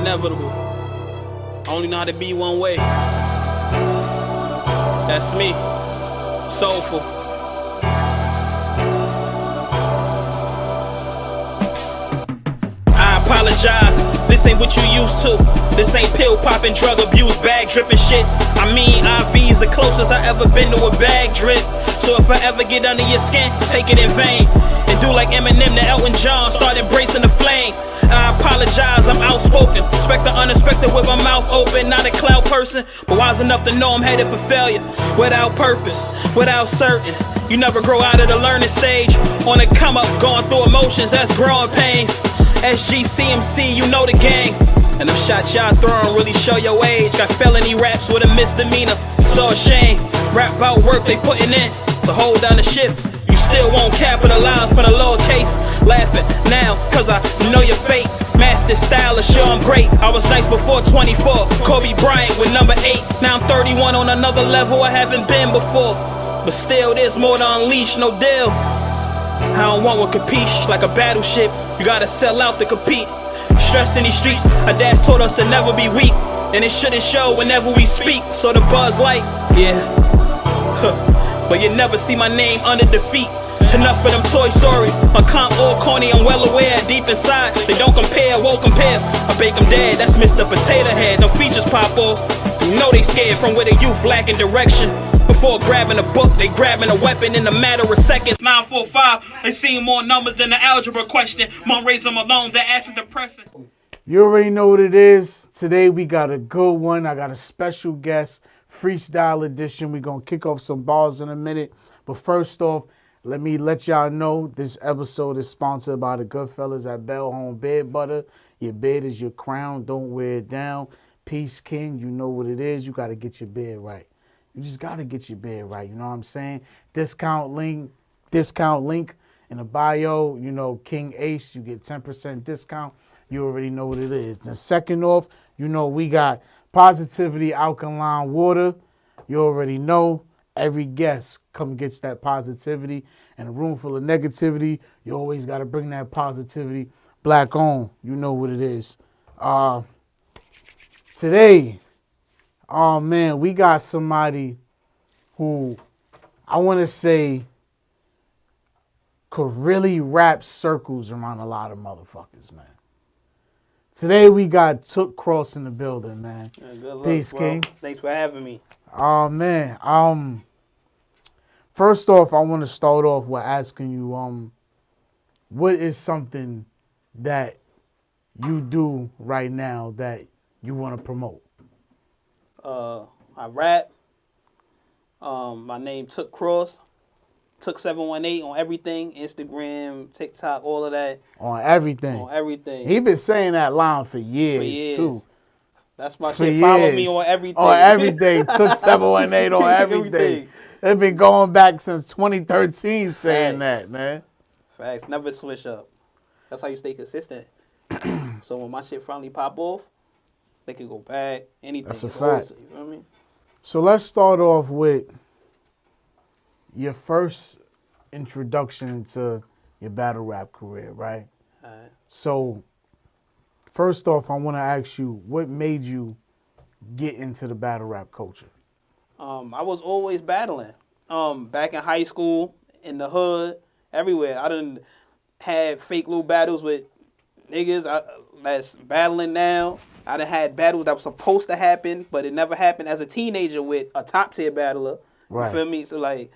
inevitable. Only know how to be one way. That's me. Soulful. I apologize. This ain't what you used to. This ain't pill popping, drug abuse, bag dripping shit. I mean, IV's the closest I ever been to a bag drip. So if I ever get under your skin, take it in vain. And do like Eminem to Elton John, start embracing the flame. I apologize, I'm outspoken. Expect the unexpected with my mouth open. Not a cloud person, but wise enough to know I'm headed for failure. Without purpose, without certain. You never grow out of the learning stage. On the come up, going through emotions, that's growing pains. SGCMC, you know the gang. And them shots y'all throwing really show your age. Got felony raps with a misdemeanor, so a shame. Rap about work they putting in to hold down the shift. You still won't capitalize for the lowercase. Laughing now, cause I know your fate. Master style, sure I'm great. I was nice before 24. Kobe Bryant with number 8. Now I'm 31 on another level I haven't been before. But still, there's more to unleash, no deal. I don't want what capiche, like a battleship. You gotta sell out to compete. Stress in these streets, our dads told us to never be weak. And it shouldn't show whenever we speak. So the buzz like, yeah. But you never see my name under defeat. Enough for them Toy Stories. My comp all corny, I'm well aware. Deep inside, they don't compare, won't compare. I bake them dead, that's Mr. Potato Head. No features pop off. You know they scared from where the youth lacking direction. Before grabbing a book, they grabbing a weapon in a matter of seconds. 945, they seeing more numbers than the algebra question. Mom raised them alone, the acid depressing. You already know what it is. Today we got a good one. I got a special guest, freestyle edition. We're going to kick off some bars in a minute. But first off, let me let y'all know this episode is sponsored by the good fellas at Bell Home Bed Butter. Your bed is your crown. Don't wear it down. Peace King, you know what it is. You got to get your bed right. You just got to get your bed right. You know what I'm saying? Discount link in the bio. You know, King Ace, you get 10% discount. You already know what it is. Then second off, you know we got Positivity Alkaline Water. You already know every guest gets that positivity. And a room full of negativity, you always got to bring that positivity. Black on, you know what it is. Today, oh man, we got somebody who I want to say could really wrap circles around a lot of motherfuckers, man. Today we got Took Cross in the building, man. Yeah, good luck, Peace, bro. King. Thanks for having me. Oh man, first off, I want to start off with asking you, what is something that you do right now that you want to promote? I rap. My name Took Cross. Took 718 on everything. Instagram, TikTok, all of that. On everything. On everything. He been saying that line for years, too. That's my shit. Follow me on everything. On everything. Took 718 on everything. They've been going back since 2013 saying that, man. Facts. Never switch up. That's how you stay consistent. So when my shit finally pop off, they can go back. Anything. That's a fact. fact. You know what I mean? So let's start off with your first introduction to your battle rap career, right? All right. So first off, I want to ask you, what made you get into the battle rap culture? I was always battling. Back in high school, in the hood, everywhere. I done had fake little battles with niggas that's battling now. I done had battles that were supposed to happen, but it never happened as a teenager with a top tier battler. Right. You feel me? So like,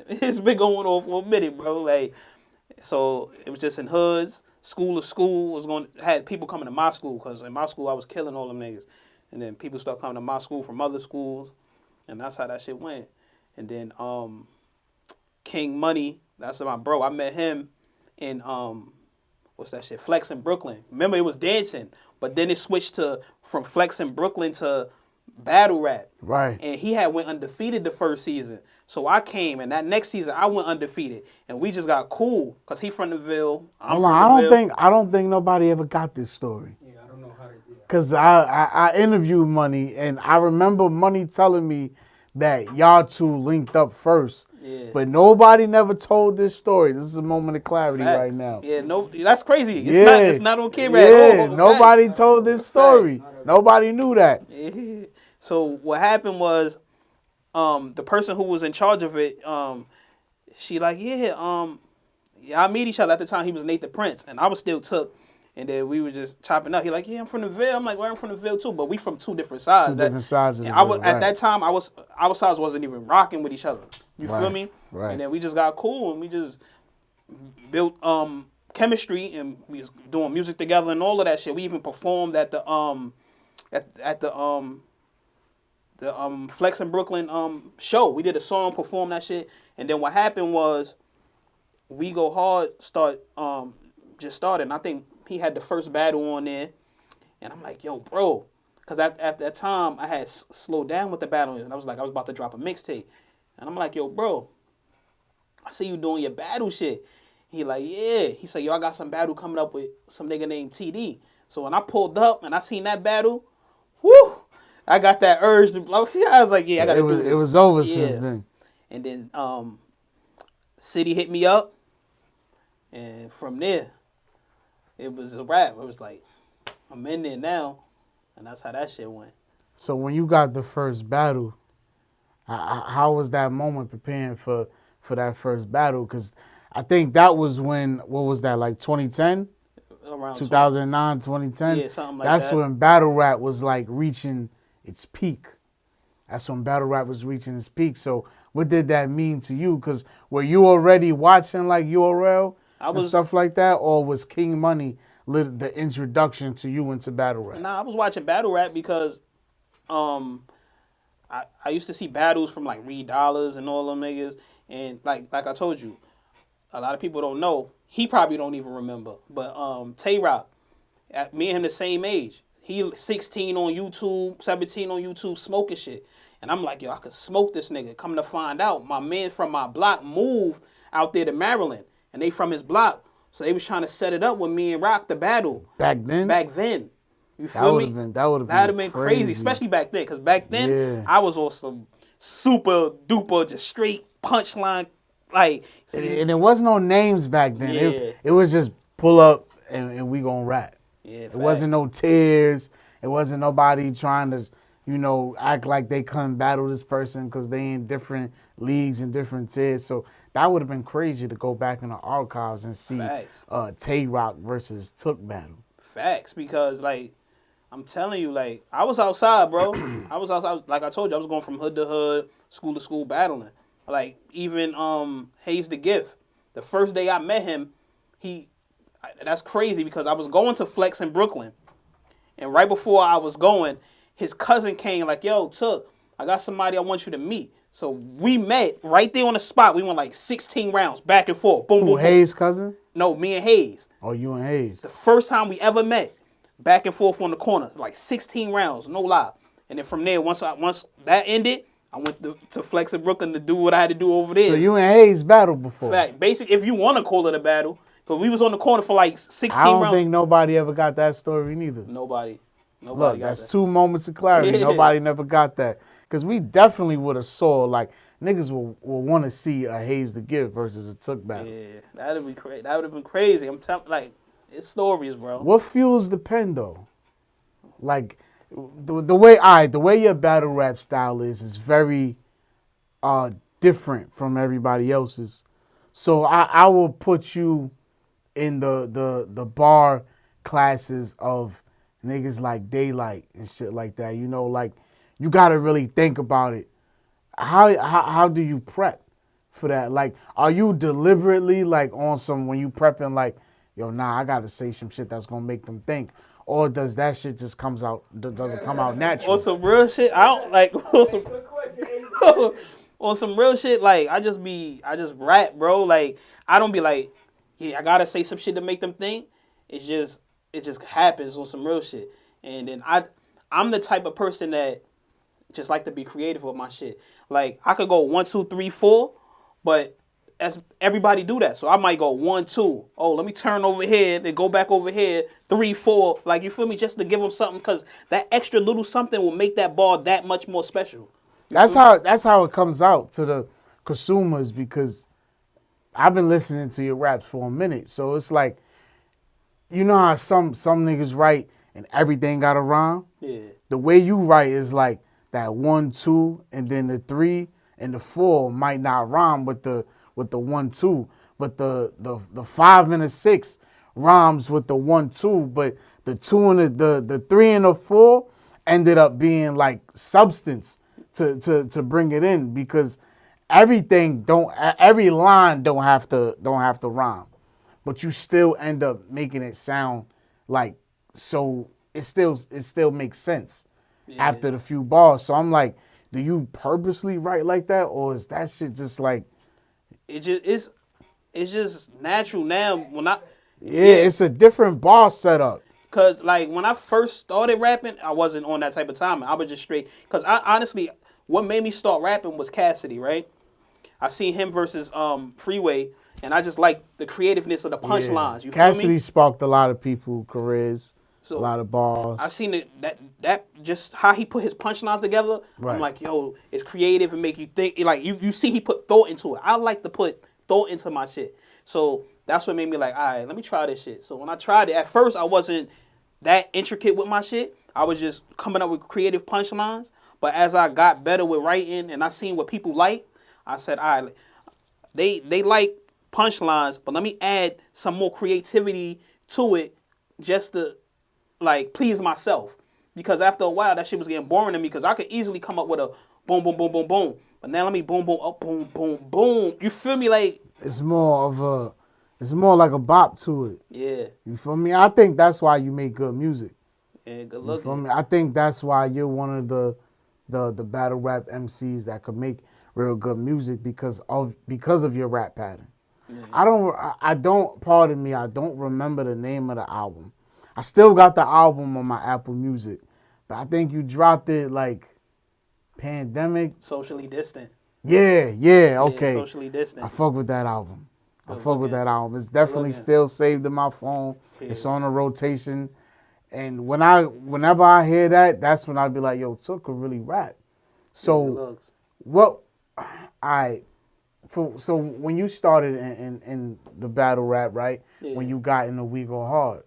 it's been going on for a minute, bro. Like, so it was just in hoods, school to school. Had people coming to my school, because in my school I was killing all them niggas. And then people start coming to my school from other schools, and that's how that shit went. And then King Money, that's my bro. I met him in what's that shit? Flex in Brooklyn. Remember, it was dancing, but then it switched from Flex in Brooklyn to battle rap. Right. And he had went undefeated the first season. So I came, and that next season I went undefeated, and we just got cool because he from the Ville. I don't think nobody ever got this story. Yeah, I don't know how to do that. Because I interviewed Money, and I remember Money telling me that y'all two linked up first. Yeah. But nobody never told this story. This is a moment of clarity Facts. right now. Yeah, no, that's crazy. Yeah. It's not on camera at all. Yeah, nobody Facts. told this story. Nobody knew that. Yeah. So what happened was, the person who was in charge of it, she like, I meet each other at the time. He was Nate the Prince, and I was still Took. And then we were just chopping up. He like, yeah, I'm from the Ville. I'm like, well, I'm from the Ville too, but we from two different sides. Different sides of the I was Ville, at right. that time. Our sides wasn't even rocking with each other. You feel Right, me? right. And then we just got cool, and we just built chemistry, and we was doing music together and all of that shit. We even performed at the Flex in Brooklyn show. We did a song, performed that shit, and then what happened was WeGoHard just started. And I think he had the first battle on there, and I'm like, yo, bro, because at that time I had slowed down with the battle, and I was about to drop a mixtape, and I'm like, yo, bro, I see you doing your battle shit. He like, yeah. He said, yo, I got some battle coming up with some nigga named TD. So when I pulled up and I seen that battle, whoo, I got that urge to blow. I was like, yeah, I gotta do this. It was over since then. And then City hit me up, and from there, it was a wrap. It was like, I'm in there now, and that's how that shit went. So when you got the first battle, how was that moment preparing for that first battle? Because I think that was when, what was that, like 2010? Around 2009, 2010? Yeah, something like That's that. when battle rap was like reaching its peak. That's when battle rap was reaching its peak. So what did that mean to you? Because were you already watching like URL and stuff like that? Or was King Money the introduction to you into battle rap? Nah, I was watching battle rap because I used to see battles from like Reed Dollars and all them niggas. And like I told you, a lot of people don't know. He probably don't even remember. But Tay-Rock, me and him the same age. He 16 on YouTube, 17 on YouTube, smoking shit. And I'm like, yo, I could smoke this nigga. Come to find out, my man from my block moved out there to Maryland. And they from his block. So they was trying to set it up with me and Rock to battle. Back then? Back then. You feel me? That would have been crazy, especially back then. Because back then, I was on some super duper, just straight punchline. Like, and it wasn't no names back then. Yeah. It was just pull up and we gonna rap. Yeah, it wasn't no tears. It wasn't nobody trying to, act like they couldn't battle this person because they in different leagues and different tiers. So that would have been crazy to go back in the archives and see Tay-Rock versus Took battle. Facts, because like I'm telling you, like I was outside, bro. I was outside. Like I told you, I was going from hood to hood, school to school, battling. Like even Haze the Gift. The first day I met him, that's crazy because I was going to Flex in Brooklyn, and right before I was going, his cousin came like, "Yo, Took, I got somebody I want you to meet." So we met right there on the spot. We went like 16 rounds back and forth. Boom, boom, boom. Haze cousin? No, me and Haze. Oh, you and Haze. The first time we ever met, back and forth on the corner, like 16 rounds, no lie. And then from there, once that ended, I went to Flex in Brooklyn to do what I had to do over there. So you and Haze battled before? Fact. Basically, if you want to call it a battle, because we was on the corner for like 16 rounds. I don't think nobody ever got that story neither. Nobody Look, got that's that. 2 moments of clarity. Yeah. Nobody never got that. Because we definitely would have saw, like, niggas will want to see a Haze the Gift versus a Took battle. Yeah, that would be crazy. That would have been crazy. I'm telling, like, it's stories, bro. What fuels the pen, though? Like, the way your battle rap style is very different from everybody else's. So I will put you in the bar classes of niggas like Daylight and shit like that. Like, you got to really think about it. How do you prep for that? Like, are you deliberately, like, on some, when you prepping, like, yo, nah, I got to say some shit that's going to make them think? Or does that shit just come out natural? On some real shit, I don't, like, on some real shit, like, I just rap, bro. Like, I don't be like, yeah, I got to say some shit to make them think. It just happens on some real shit. And then I'm the type of person that just like to be creative with my shit. Like, I could go 1, 2, 3, 4, but as everybody do that. So I might go 1, 2. Oh, let me turn over here, then go back over here, 3, 4. Like, you feel me? Just to give them something, because that extra little something will make that ball that much more special. That's how it comes out to the consumers, because I've been listening to your raps for a minute. So it's like, you know how some niggas write and everything got a rhyme? Yeah. The way you write is like that 1, 2, and then the 3 and the 4 might not rhyme with the 1, 2, but the 5 and the 6 rhymes with the 1, 2, but the 2 and the 3 and the 4 ended up being like substance to bring it in, because every line don't have to rhyme, but you still end up making it sound like, so it still makes sense after the few bars. So I'm like, do you purposely write like that, or is that shit just like it's just natural now when it's a different bar setup. Cause like when I first started rapping, I wasn't on that type of time. I was just straight. Cause I honestly, what made me start rapping was Cassidy, right? I seen him versus Freeway, and I just like the creativeness of the punchlines. You feel Cassidy me? sparked a lot of people's careers, So, a lot of bars. I seen it that just how he put his punchlines together. Right. I'm like, yo, it's creative and make you think. Like you see, he put thought into it. I like to put thought into my shit. So that's what made me like, all right, let me try this shit. So when I tried it, at first I wasn't that intricate with my shit. I was just coming up with creative punchlines. But as I got better with writing and I seen what people like, I said, all right, they like punchlines, but let me add some more creativity to it just to like please myself. Because after a while that shit was getting boring to me, because I could easily come up with a boom, boom, boom, boom, boom. But now let me boom, boom, up, boom, boom, boom. You feel me? Like It's more like a bop to it. yeah. You feel me? I think that's why you make good music. Yeah, good You looking. feel me? I think that's why you're one of the battle rap MCs that could make real good music, because of your rap pattern. I don't pardon me, I don't remember the name of the album. I still got the album on my Apple Music, but I think you dropped it like pandemic. Socially distant. Yeah, okay. Socially distant. I fuck with that album. I Good fuck with looking. that album. It's definitely looking. still saved in my phone. Yeah. It's on a rotation. And whenever I hear that, that's when I'd be like, yo, Took could really rap. Good So looks. so when you started in the battle rap, right? Yeah. When you got into WeGoHard,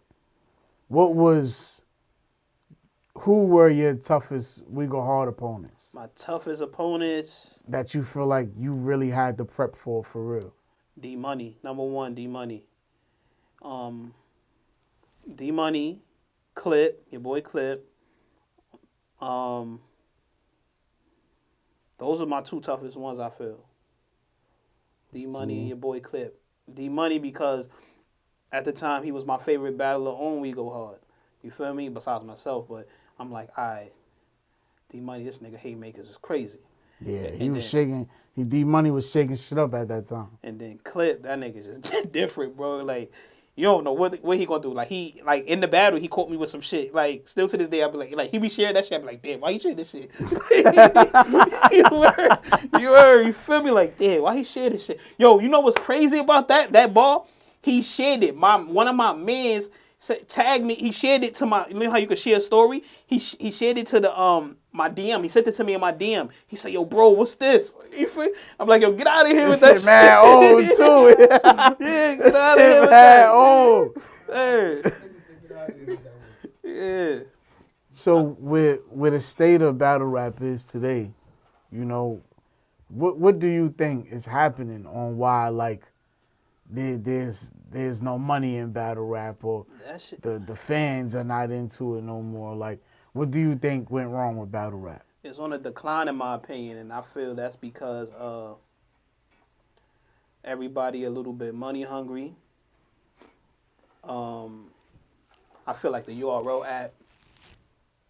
who were your toughest WeGoHard opponents My toughest opponents, that you feel like you really had to prep for real? D Money. Number one, D Money. D Money, Clip, your boy Clip. Those are my two toughest ones, I feel. D Money and your boy Clip. D Money because at the time he was my favorite battler on WeGoHard. You feel me? Besides myself, but I'm like, D Money, this nigga Haymakers is crazy. Yeah, And D Money was shaking shit up at that time. And then Clip, that nigga just different, bro. Like, you don't know what he gonna do. Like in the battle, he caught me with some shit. Like, still to this day, I be like he be sharing that shit. I be like, damn, why you sharing this shit? you feel me? Like, damn, why he share this shit? Yo, you know what's crazy about that ball? He shared it. One of my mans tagged me. He shared it to my. You know how you could share a story? He shared it to the my DM. He sent it to me in my DM. He said, "Yo, bro, what's this?" You feel? I'm like, "Yo, get out of here with that shit." Man, old too. Yeah, get out of here with that. Old. Hey. Yeah. So where the state of battle rap is today, you know, what do you think is happening on why like there's no money in battle rap, or That shit. the fans are not into it no more? Like, what do you think went wrong with battle rap? It's on a decline in my opinion, and I feel that's because everybody a little bit money hungry. I feel like the URL app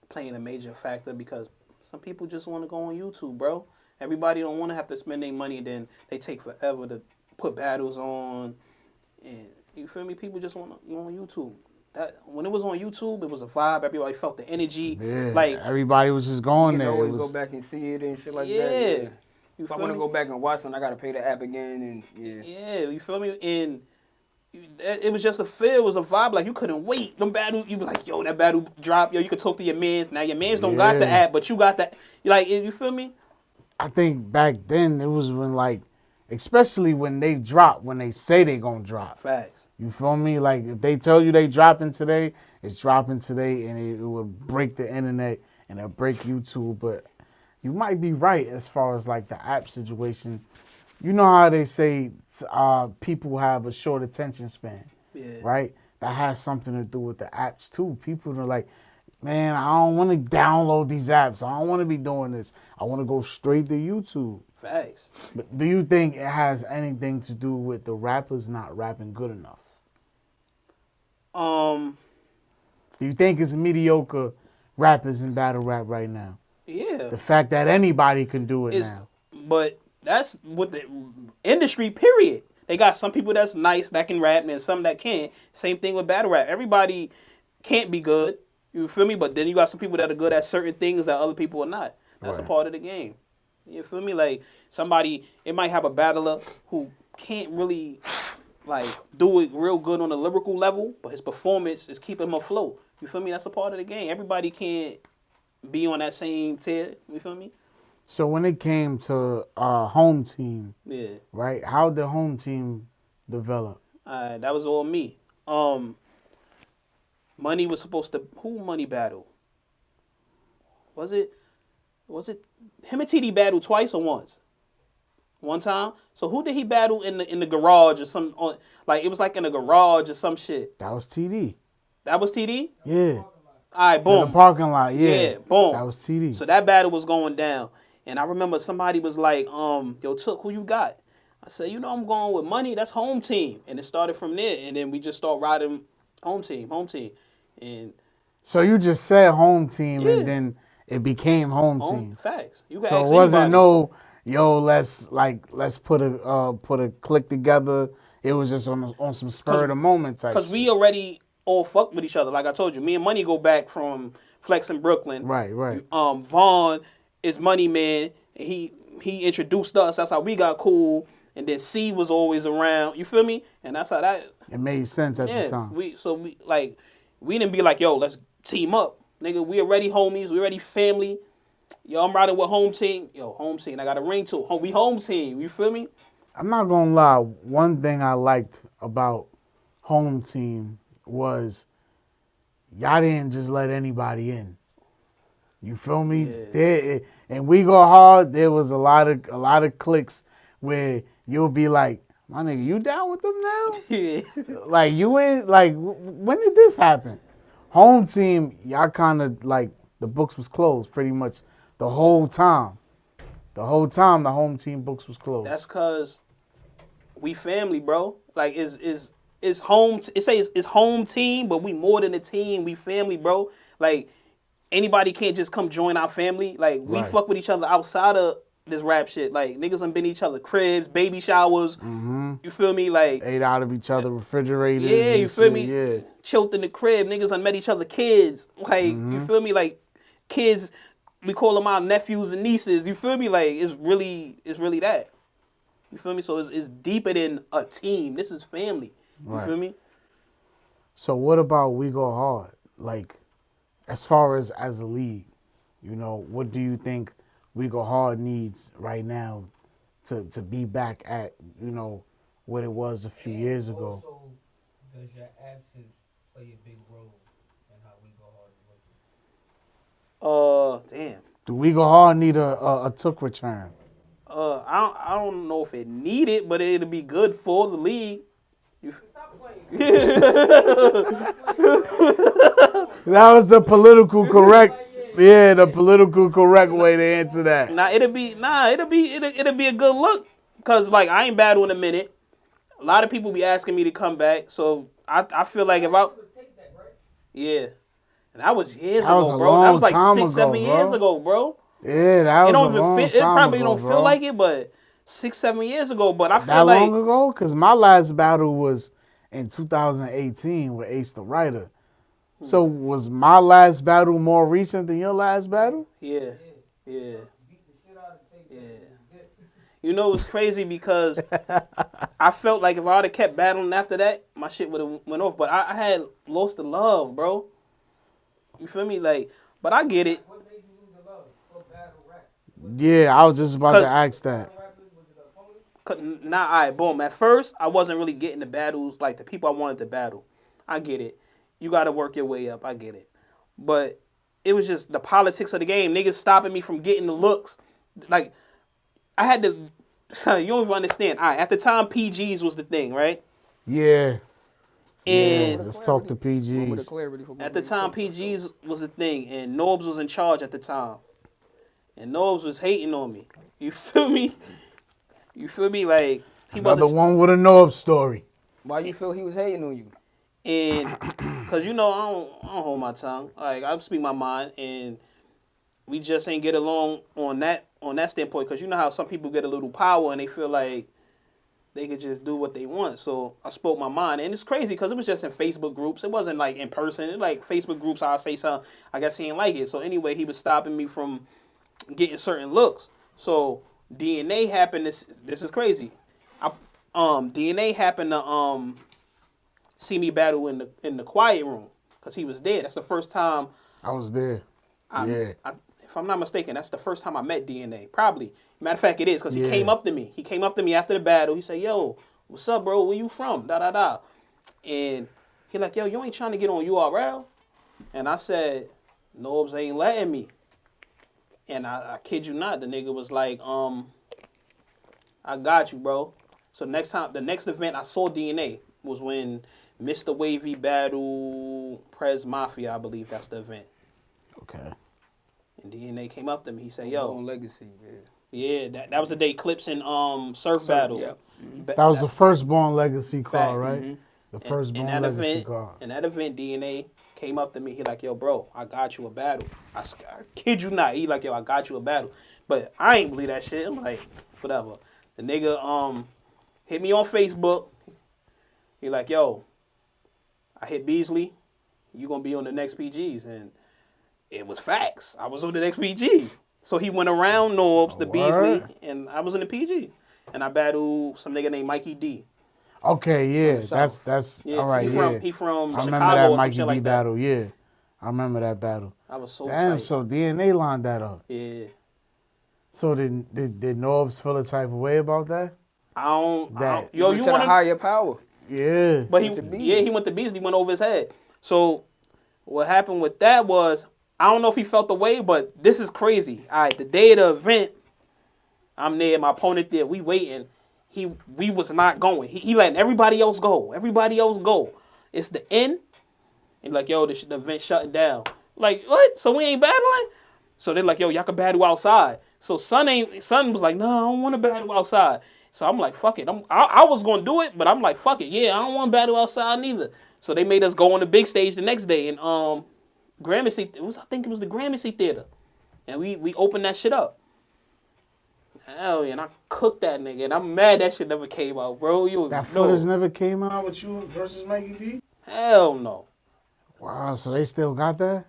playing a major factor because some people just want to go on YouTube, bro. Everybody don't want to have to spend their money, then they take forever to put battles on, and you feel me? People just want to go on YouTube. That when it was on YouTube, it was a vibe. Everybody felt the energy. Yeah, like everybody was just going You there. can always It was, go back and see it and shit like Yeah. that. Yeah. You If I feel want to me? go back and watch something, I gotta pay the app again, and yeah. Yeah, you feel me? And it was just a feel. It was a vibe. Like you couldn't wait. Them battle, you be like, yo, that battle drop. Yo, you could talk to your mans. Now your mans don't got the Yeah. app, but you got that. You like, you feel me? I think back then it was when like, especially when they drop, when they say they gonna drop. Facts. You feel me? Like if they tell you they dropping today, it's dropping today, and it will break the internet and it'll break YouTube. But you might be right as far as like the app situation. You know how they say people have a short attention span, right? That has something to do with the apps too. People are like, man, I don't want to download these apps. I don't want to be doing this. I want to go straight to YouTube. Facts. But do you think it has anything to do with the rappers not rapping good enough? Do you think it's mediocre rappers in battle rap right now? Yeah. The fact that anybody can do it now. But that's what the industry, period. They got some people that's nice that can rap and some that can't. Same thing with battle rap. Everybody can't be good. You feel me? But then you got some people that are good at certain things that other people are not. That's a part of the game. You feel me? Like somebody, it might have a battler who can't really like do it real good on a lyrical level, but his performance is keeping him afloat. You feel me? That's a part of the game. Everybody can't be on that same tier. You feel me? So when it came to home team, Yeah. right? How did home team develop? That was all me. Money was supposed to Money battle? Was it him and TD battled twice or once? One time. So who did he battle in the garage or some like it was like in a garage or some shit? That was TD. That was TD? Yeah. All right, boom. In the parking lot, yeah. Yeah, boom. That was TD. So that battle was going down. And I remember somebody was like, yo, Took, who you got? I said, you know, I'm going with Money. That's home team. And it started from there. And then we just start riding home team. And so you just said home team and then it became home team. Facts. You can So it ask wasn't anybody. let's put a click together. It was just on some spur of the moment type. Because we already all fuck with each other. Like I told you, me and Money go back from Flex in Brooklyn. Right. Vaughn is Money Man. And he introduced us. That's how we got cool. And then C was always around. You feel me? And that's how that. It made sense at the time. We didn't be like, yo, let's team up. Nigga, we already homies. We already family. Yo, I'm riding with home team. Yo, home team. I got a ring too. We home team. You feel me? I'm not gonna lie. One thing I liked about home team was y'all didn't just let anybody in. You feel me? Yeah. And WeGoHard, there was a lot of clicks where you'll be like, my nigga, you down with them now? Yeah. Like you ain't like when did this happen? Home team, y'all kind of like the books was closed pretty much the whole time. The whole time the home team books was closed. That's cause we family, bro. Like is home. It says it's home team, but we more than a team. We family, bro. Like anybody can't just come join our family. Like we fuck with each other outside of this rap shit. Like niggas done been in each other cribs, baby showers. Mm-hmm. You feel me? Like ate out of each other refrigerators. Yeah, you feel me? Yeah. Chilled in the crib. Niggas done met each other kids. Like you feel me? Like kids, we call them our nephews and nieces. You feel me? Like it's really that. You feel me? So it's deeper than a team. This is family. You feel me? So what about WeGoHard? Like, as far as a league, you know, what do you think WeGoHard needs right now to be back at, you know, what it was a few years ago? Also, does your absence play a big role in how WeGoHard is looking? Damn. Do WeGoHard need a Took return? I don't know if it need it, but it'll be good for the league. Stop playing. That was the political correct. Yeah, the political correct way to answer that. It'll be a good look. Cause like I ain't battled in a minute. A lot of people be asking me to come back, so I feel like if I yeah, and that was years ago, bro. That was like 6-7 years ago, bro. Yeah, that was It don't a even long fit. It time probably ago, don't bro. feel like it, but 6-7 years ago. But I feel that like long ago, cause my last battle was in 2018 with Ace the Writer. So was my last battle more recent than your last battle? Yeah. You know, it's crazy because I felt like if I would have kept battling after that, my shit would have went off. But I had lost the love, bro. You feel me? Like, but I get it. What made you lose the love for battle rap? Yeah, I was just about to ask that. Nah, all right, boom. At first, I wasn't really getting the battles, like the people I wanted to battle. I get it. You got to work your way up. I get it. But it was just the politics of the game. Niggas stopping me from getting the looks. Like, I had to, son, you don't even understand. All right, at the time, PGs was the thing, right? Yeah. And Let's talk to With the PGs. clarity for at the time, PGs was the thing, and Norbs was in charge at the time. And Norbs was hating on me. You feel me? You feel me? Like, he Another wasn't. one with a Norb story. Why you feel he was hating on you? And, because, you know, I don't hold my tongue. Like, I speak my mind, and we just ain't get along on that standpoint. Because you know how some people get a little power, and they feel like they could just do what they want. So I spoke my mind. And it's crazy because it was just in Facebook groups. It wasn't like in person. It like Facebook groups, I'll say something. I guess he didn't like it. So anyway, he was stopping me from getting certain looks. So DNA happened. This is crazy. DNA happened to see me battle in the quiet room because he was there. That's the first time. I was there. If I'm not mistaken, that's the first time I met DNA. Probably. Matter of fact, it is because he came up to me. He came up to me after the battle. He said, "Yo, what's up, bro? Where you from? Da da da." And he like, "Yo, you ain't trying to get on URL?" And I said, "Norbs ain't letting me." And I kid you not, the nigga was like, "I got you, bro." So the next event I saw DNA was when Mr. Wavy battle Prez Mafia. I believe that's the event. Okay. And DNA came up to me. He said, "Yo, On Legacy, yeah. Yeah, that was the day Clips and Surf battle. Yeah. Ba- That was the firstborn legacy card, Facts. right? The firstborn that legacy event, card. in that event, DNA came up to me. He like, "Yo, bro, I got you a battle." I kid you not. He like, "Yo, I got you a battle." But I ain't believe that shit. I'm like, whatever. The nigga hit me on Facebook. He like, "Yo, I hit Beasley. You gonna be on the next PGs?" And it was facts. I was on the next PG. So he went around Norbs, the Beasley, Word. and I was in the PG. And I battled some nigga named Mikey D. Okay, yeah, South. that's Yeah, all right. he from I Chicago remember that or some Mikey shit D like that. battle. Yeah, I remember that battle. I was so Damn, tight. so DNA lined that up. Yeah. So did Norbs feel a type of way about that? I don't Yo, you to the want to higher power. Yeah. But went to Bees. he went to Beasley, went over his head. So what happened with that was, I don't know if he felt the way, but this is crazy. All right, the day of the event, I'm there, my opponent there, we waiting. We was not going. He letting everybody else go. Everybody else go. It's the end. And like, yo, the event shutting down. Like, what? So we ain't battling? So they're like, yo, y'all can battle outside. So Son was like, no, I don't want to battle outside. So I'm like, fuck it. I was gonna do it, but I'm like, fuck it. Yeah, I don't want to battle outside neither. So they made us go on the big stage the next day, and Gramercy, I think it was the Gramercy Theater. And we opened that shit up. Hell yeah, and I cooked that nigga, and I'm mad that shit never came out, bro. That footage never came out with you versus Mikey D? Hell no. Wow, so they still got that?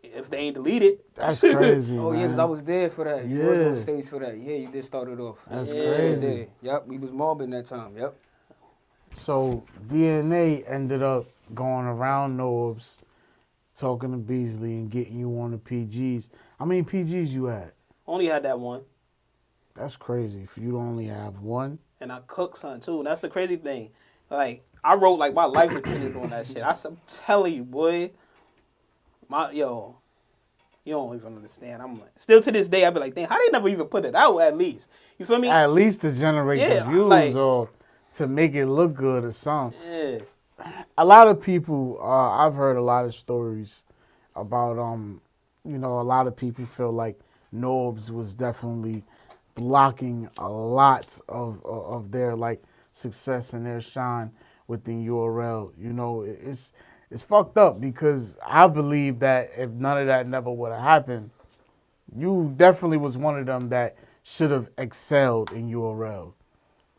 If they ain't deleted. That's crazy, Oh, man. yeah, because I was there for that. You was Yeah. on stage for that. Yeah, you did start it off. That's Yeah. crazy. Yep, we was mobbing that time. Yep. So DNA ended up going around Norbs, talking to Beasley and getting you on the PGs. How many PGs you had? Only had that one. That's crazy for you to only have one. And I cooked son too. And that's the crazy thing. Like, I wrote like my life depended on that shit. I'm telling you, boy. You don't even understand. I'm like, still to this day, I be like, damn, how they never even put it out at least? You feel me? At least to generate the Yeah, views like- or to make it look good or something. Yeah. A lot of people, I've heard a lot of stories about, a lot of people feel like Norbs was definitely blocking a lot of their like success and their shine within URL. You know, it's fucked up because I believe that if none of that never would have happened, you definitely was one of them that should have excelled in URL.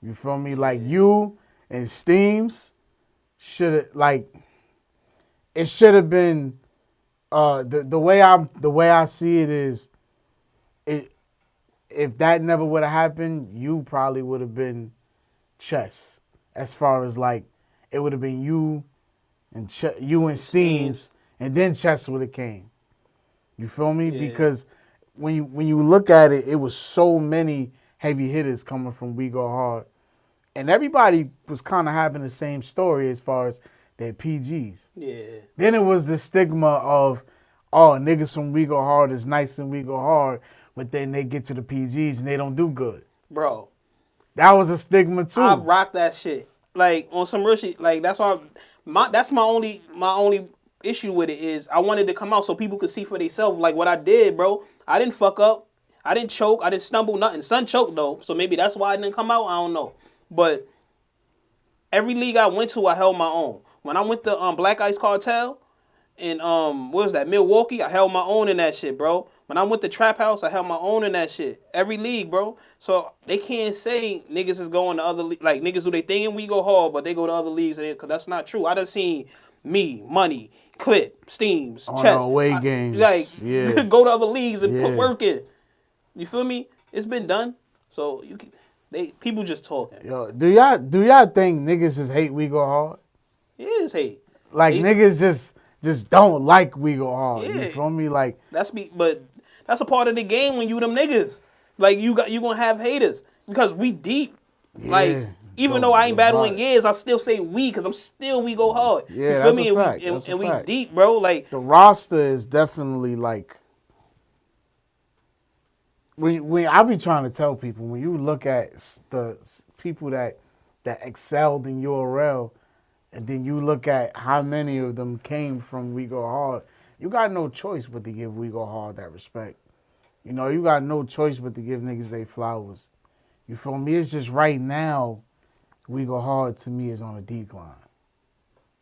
You feel me? Like you and Steams should have it should have been the way I see it is if that never would have happened, you probably would have been Chess. As far as like it would have been you and Steams, and then Chess would have came. You feel me? Yeah. Because when you look at it, it was so many heavy hitters coming from WeGoHard, and everybody was kind of having the same story as far as their PGs. Yeah. Then it was the stigma of, oh, niggas from WeGoHard is nice and WeGoHard, but then they get to the PGs and they don't do good. Bro, That was a stigma too. I rock that shit. Like on some real shit. Like that's why that's my only issue with it is I wanted to come out so people could see for themselves like what I did, bro. I didn't fuck up. I didn't choke. I didn't stumble. Nothing. Son choked though, so maybe that's why I didn't come out. I don't know. But every league I went to, I held my own. When I went to Black Ice Cartel in what was that, Milwaukee, I held my own in that shit, bro. When I went to Trap House, I held my own in that shit. Every league, bro. So they can't say niggas is going to other like niggas do they thing and we go hard, but they go to other leagues because that's not true. I done seen me, Money, Clip, Steams, On Chess. away games. Like Yeah. go to other leagues and put Yeah. work in. You feel me? It's been done. So people just talking. Yo, do y'all think niggas just hate WeGoHard? It is hate. Like Hate. niggas just don't like WeGoHard. Yeah. You feel me? Like But that's a part of the game when you them niggas. Like you gonna have haters because we deep. Like Yeah. even Go- though I ain't go battling hard. years, I still say we because I'm still we go hard. Yeah, you feel that's me? a And fact. we That's a and we fact. deep, bro. Like the roster is definitely like when I be trying to tell people, when you look at the people that excelled in URL, and then you look at how many of them came from WeGoHard, you got no choice but to give WeGoHard that respect. You know, you got no choice but to give niggas they flowers. You feel me? It's just right now, WeGoHard to me is on a decline.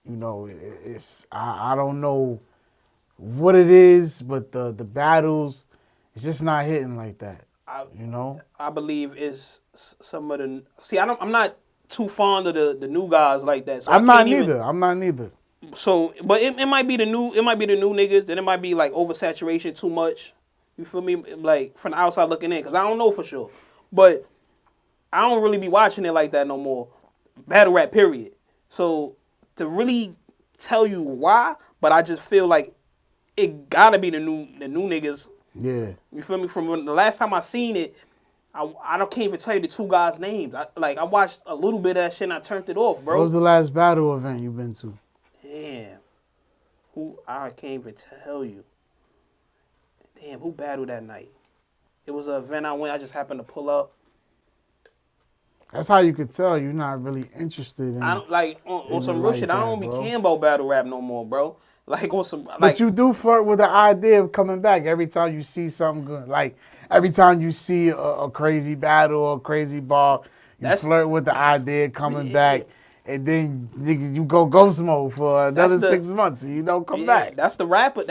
You know, I don't know what it is, but the battles, it's just not hitting like that. You know? I believe is some of the I'm not too fond of the new guys like that. So I'm I not can't even- neither. I'm not neither. So, but it might be the new niggas. Then it might be like oversaturation too much. You feel me? Like from the outside looking in, because I don't know for sure. But I don't really be watching it like that no more. Battle rap, period. So to really tell you why, but I just feel like it gotta be the new niggas. Yeah. You feel me? From the last time I seen it, I can't even tell you the two guys' names. I watched a little bit of that shit and I turned it off, bro. What was the last battle event you been to? Damn. I can't even tell you. Damn, who battled that night? It was an event I went, I just happened to pull up. That's how you could tell you're not really interested in. I don't like on in some it real like shit, I that, don't be bro. caring about battle rap no more, bro. Like on some like But you do flirt with the idea of coming back every time you see something good. Like every time you see a crazy battle or a crazy bar, you flirt with the idea of coming back, and then nigga, you go ghost mode for another 6 months and you don't come back. That's the rapper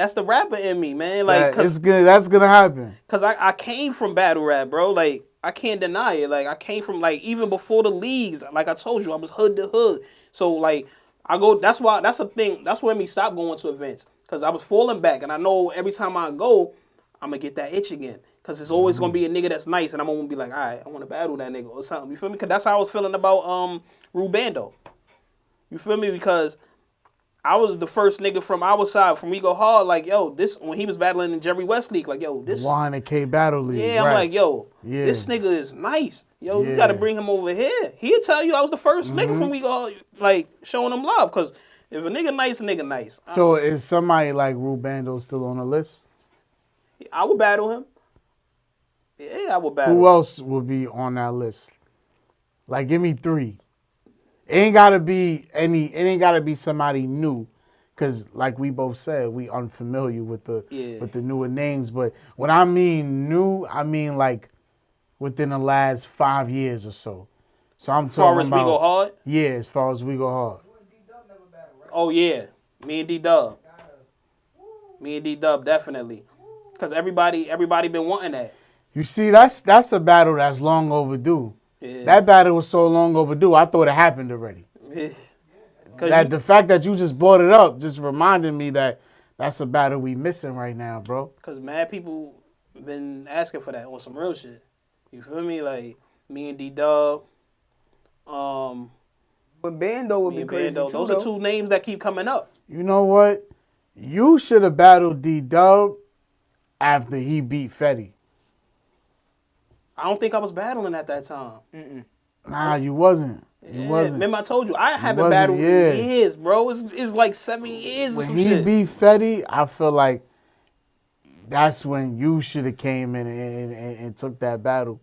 in me, man. Like It's good. That's gonna happen. Cause I came from battle rap, bro. Like I can't deny it. Like I came from like even before the leagues. Like I told you, I was hood to hood. So like I go. That's the thing. That's when me stop going to events. Cause I was falling back, and I know every time I go, I'm gonna get that itch again. Cause it's always gonna be a nigga that's nice, and I'm gonna be like, all right, I want to battle that nigga or something. You feel me? Cause that's how I was feeling about Rubando. You feel me? Because I was the first nigga from our side, from WeGoHard, like, yo, this, when he was battling in Jerry West League, like, yo, this. 100K battle league. Yeah, I'm right. like, yo, Yeah. this nigga is nice. Yo, you Yeah. gotta bring him over here. He'll tell you I was the first nigga from WeGoHard, like, showing him love. Cause if a nigga nice, a nigga nice. So is somebody like Rubando still on the list? I would battle him. Yeah, I would battle Who him. else would be on that list? Like, give me 3. It ain't gotta be somebody new, cause like we both said, we unfamiliar with the newer names. But when I mean new, I mean like within the last 5 years or so. So I'm As far talking as about WeGoHard? Yeah, as far as WeGoHard. Oh yeah, me and D-Dub. Me and D-Dub definitely. Cause everybody been wanting that. You see, that's a battle that's long overdue. Yeah. That battle was so long overdue. I thought it happened already. Cause The fact that you just brought it up just reminded me that that's a battle we missing right now, bro. Cause mad people been asking for that on some real shit. You feel me? Like me and D-Dub. But Bando would Me be and crazy Bando. too, Those though. are two names that keep coming up. You know what? You should have battled D-Dub after he beat Fetty. I don't think I was battling at that time. Nah, you wasn't. You Yeah, wasn't. remember I told you I haven't wasn't, battled yeah. in years, bro. It's like 7 years or When some he shit. beat Fetty, I feel like that's when you should have came in and took that battle.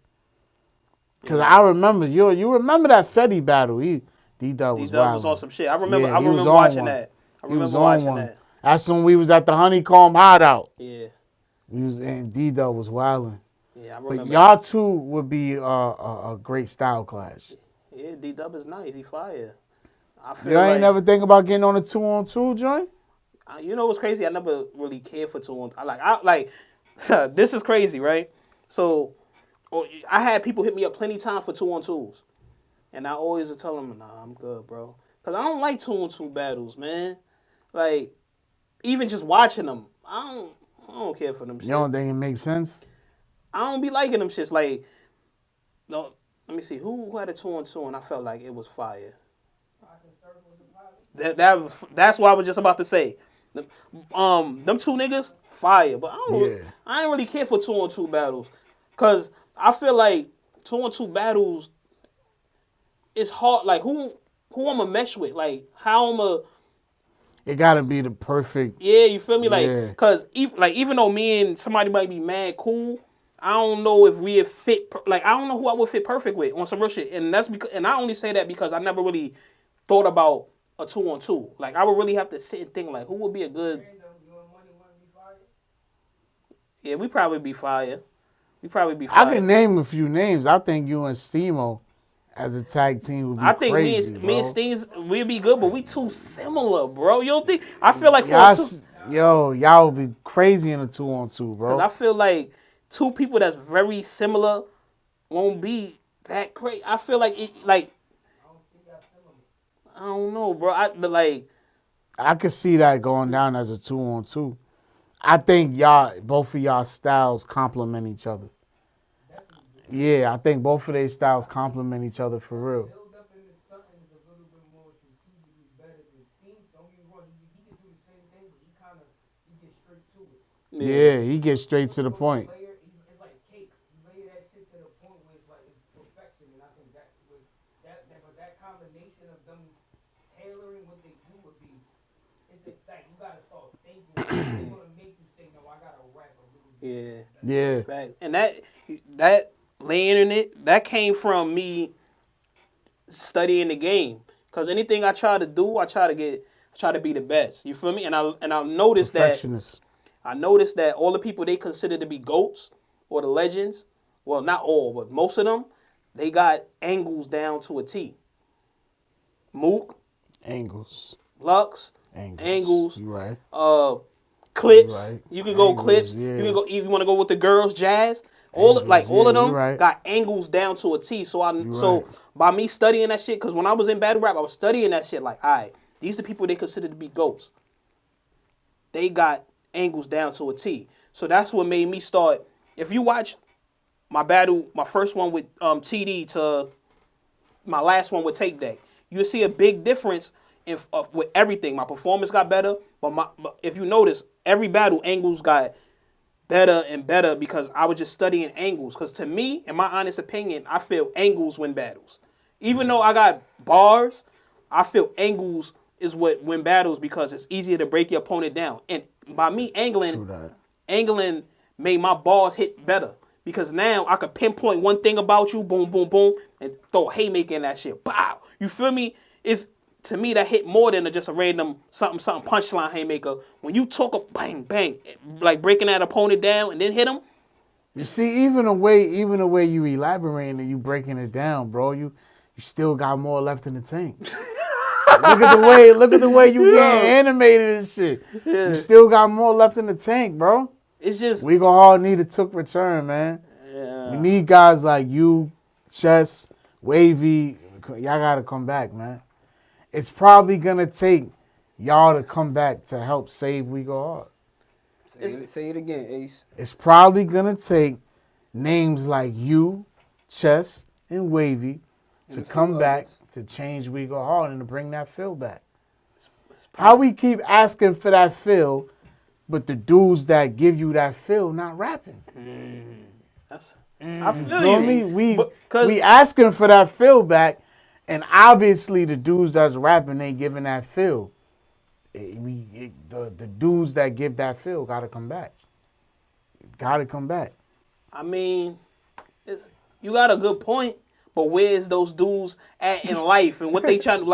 Because I remember, you remember that Fetty battle. D-Dub was D-Dub was wild. on some shit. I remember. Yeah, I he was remember on watching one. that. I He was remember on watching one. that. That's when we was at the Honeycomb Hideout. Yeah, And D-Dub was wilding. yeah, I But remember. y'all two would be a great style clash. Yeah, D-Dub is nice. He fire. I feel You like, ain't never think about getting on a 2-on-2 joint? You know what's crazy? I never really cared for 2-on-2. I like this is crazy, right? So, I had people hit me up plenty of times for 2-on-2s, and I always would tell them, "Nah, I'm good, bro," because I don't like 2-on-2 battles, man. Like, even just watching them, I don't care for them. You don't think it makes sense? I don't be liking them shits. Like, no, let me see who had a 2-on-2, and I felt like it was fire. That's what I was just about to say. Them two niggas fire, but I ain't really care for 2-on-2 battles, cause I feel like 2-on-2 battles is hard. Like who I'ma mesh with? Like how I'ma. It gotta be the perfect. Yeah, you feel me? Yeah. Like, cause even though me and somebody might be mad cool, I don't know if we fit. Like I don't know who I would fit perfect with on some real shit, and that's because. And I only say that because I never really thought about a 2-on-2. Like I would really have to sit and think like who would be a good. Yeah, we probably be fire. We probably be fire. I can name a few names. I think you and Steamo as a tag team would be I think crazy, me and Steens we'd be good, but we too similar, bro. You don't think? I feel like for y'all would be crazy in a 2-on-2, bro. because I feel like two people that's very similar won't be that great. I feel like I don't know, bro. I could see that going down as a 2-on-2. I think both of y'all styles complement each other. Yeah, I think both of their styles complement each other for real. Yeah, he gets straight to the point. It's like cake. You layer that shit to the point where it's like it's perfection, and I think that's what that combination of them tailoring what they do would be. It's like you gotta start thinking. It's gonna make you say, "No, I gotta rap a little bit." Yeah. Right. And that layering it, that came from me studying the game. Cause anything I try to do, I try to be the best. You feel me? And I noticed Perfectionist. I noticed that all the people they consider to be GOATs or the legends, well, not all, but most of them, they got angles down to a T. Mook, Angles. Lux, angles. You right. Clips. Right. You can go Angles, clips. yeah. You can go. If you want to go with the girls, Jaz. All of them right. got angles down to a T. So right. by me studying that shit, because when I was in battle rap, I was studying that shit. Like, all right, these are the people they consider to be GOATs. They got angles down to a T. So that's what made me start. If you watch my battle, my first one with TD to my last one with Take Day, you'll see a big difference with everything. My performance got better, but if you notice, every battle angles got better and better because I was just studying angles. Because to me, in my honest opinion, I feel angles win battles. Even though I got bars, I feel angles is what win battles because it's easier to break your opponent down. And by me angling made my bars hit better. Because now I could pinpoint one thing about you, boom, boom, boom, and throw a haymaker in that shit. Bow. You feel me? To me, that hit more than just a random something punchline haymaker. When you talk a bang, bang, like breaking that opponent down and then hit him. You see, even the way you elaborating and you breaking it down, bro, you still got more left in the tank. Look at the way you getting animated and shit. Yeah. You still got more left in the tank, bro. It's just WeGoHard need a Took return, man. Yeah. We need guys like you, Chess, Wavy. Y'all gotta come back, man. It's probably gonna take y'all to come back to help save WeGoHard. Say it again, Ace. It's probably gonna take names like you, Chess, and Wavy to come back to change WeGoHard and to bring that feel back. How we keep asking for that feel but the dudes that give you that feel not rapping. That's I You feel feel you. me? But- 'cause- We asking for that feel back, and obviously the dudes that's rapping ain't giving that feel. The dudes that give that feel gotta come back. Gotta come back. I mean, you got a good point, but where's those dudes at in life and what they trying to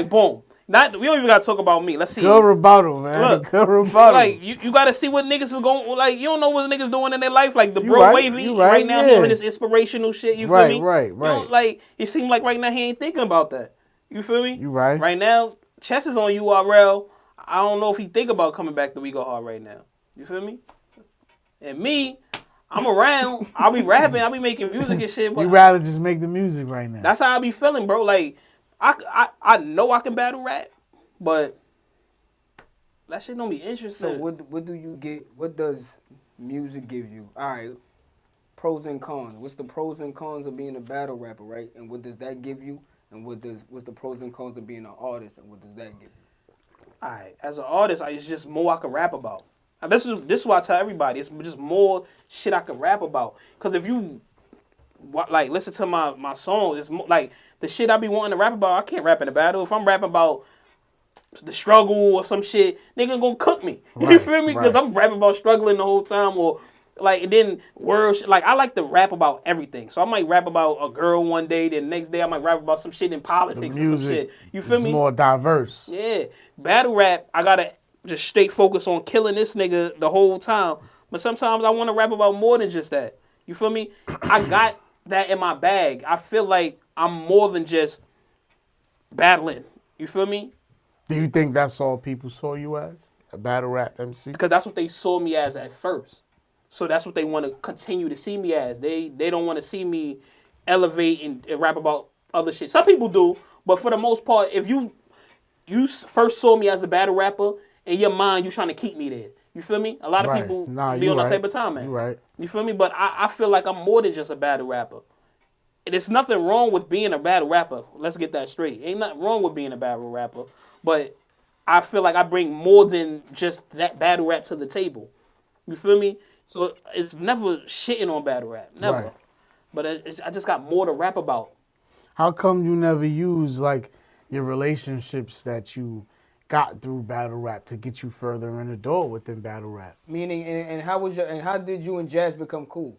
boom. We don't even gotta talk about me. Let's see. Good rebuttal, man. Look, Good rebuttal. Like you gotta see what niggas is going. Like you don't know what niggas doing in their life. Like the You bro right, Wavy you right right, now, yeah. he on this inspirational shit. You feel Right, me? right, You right. don't, like it seemed like right now he ain't thinking about that. You feel me? You right. Right now, Chess is on URL. I don't know if he think about coming back to WeGoHard right now. You feel me? And me, I'm around. I'll be rapping. I'll be making music and shit. But You rather just make the music right now. that's how I be feeling, bro. Like I know I can battle rap, but that shit don't be interesting. So what do you get? What does music give you? All right, pros and cons. What's the pros and cons of being a battle rapper, right? And what does that give you? And what's the pros and cons of being an artist? And what does that give you? All right, as an artist, it's just more I can rap about. And this is what I tell everybody. It's just more shit I can rap about. Cause if you like listen to my songs, it's more, like the shit I be wanting to rap about. I can't rap in a battle. If I'm rapping about the struggle or some shit, nigga gonna cook me. You Right, feel me? Because right. I'm rapping about struggling the whole time, or like and then like I like to rap about everything. So I might rap about a girl one day, then the next day I might rap about some shit in politics or some shit. You feel is me? more diverse. Yeah, battle rap, I gotta just straight focus on killing this nigga the whole time. But sometimes I want to rap about more than just that. You feel me? I got that in my bag. I feel like I'm more than just battling. You feel me? Do you think that's all people saw you as? A battle rap MC? Because that's what they saw me as at first. So that's what they want to continue to see me as. They don't want to see me elevate and rap about other shit. Some people do, but for the most part, if you first saw me as a battle rapper, in your mind, you trying to keep me there. You feel me? A lot of Right. people Nah, be you on that right. type of time, man. You right. You feel me? But I feel like I'm more than just a battle rapper. And there's nothing wrong with being a battle rapper. Let's get that straight. Ain't nothing wrong with being a battle rapper. But I feel like I bring more than just that battle rap to the table. You feel me? So it's never shitting on battle rap. Never. Right. But I just got more to rap about. How come you never use like your relationships that you got through battle rap to get you further in the door within battle rap? Meaning, and how did you and Jaz become cool?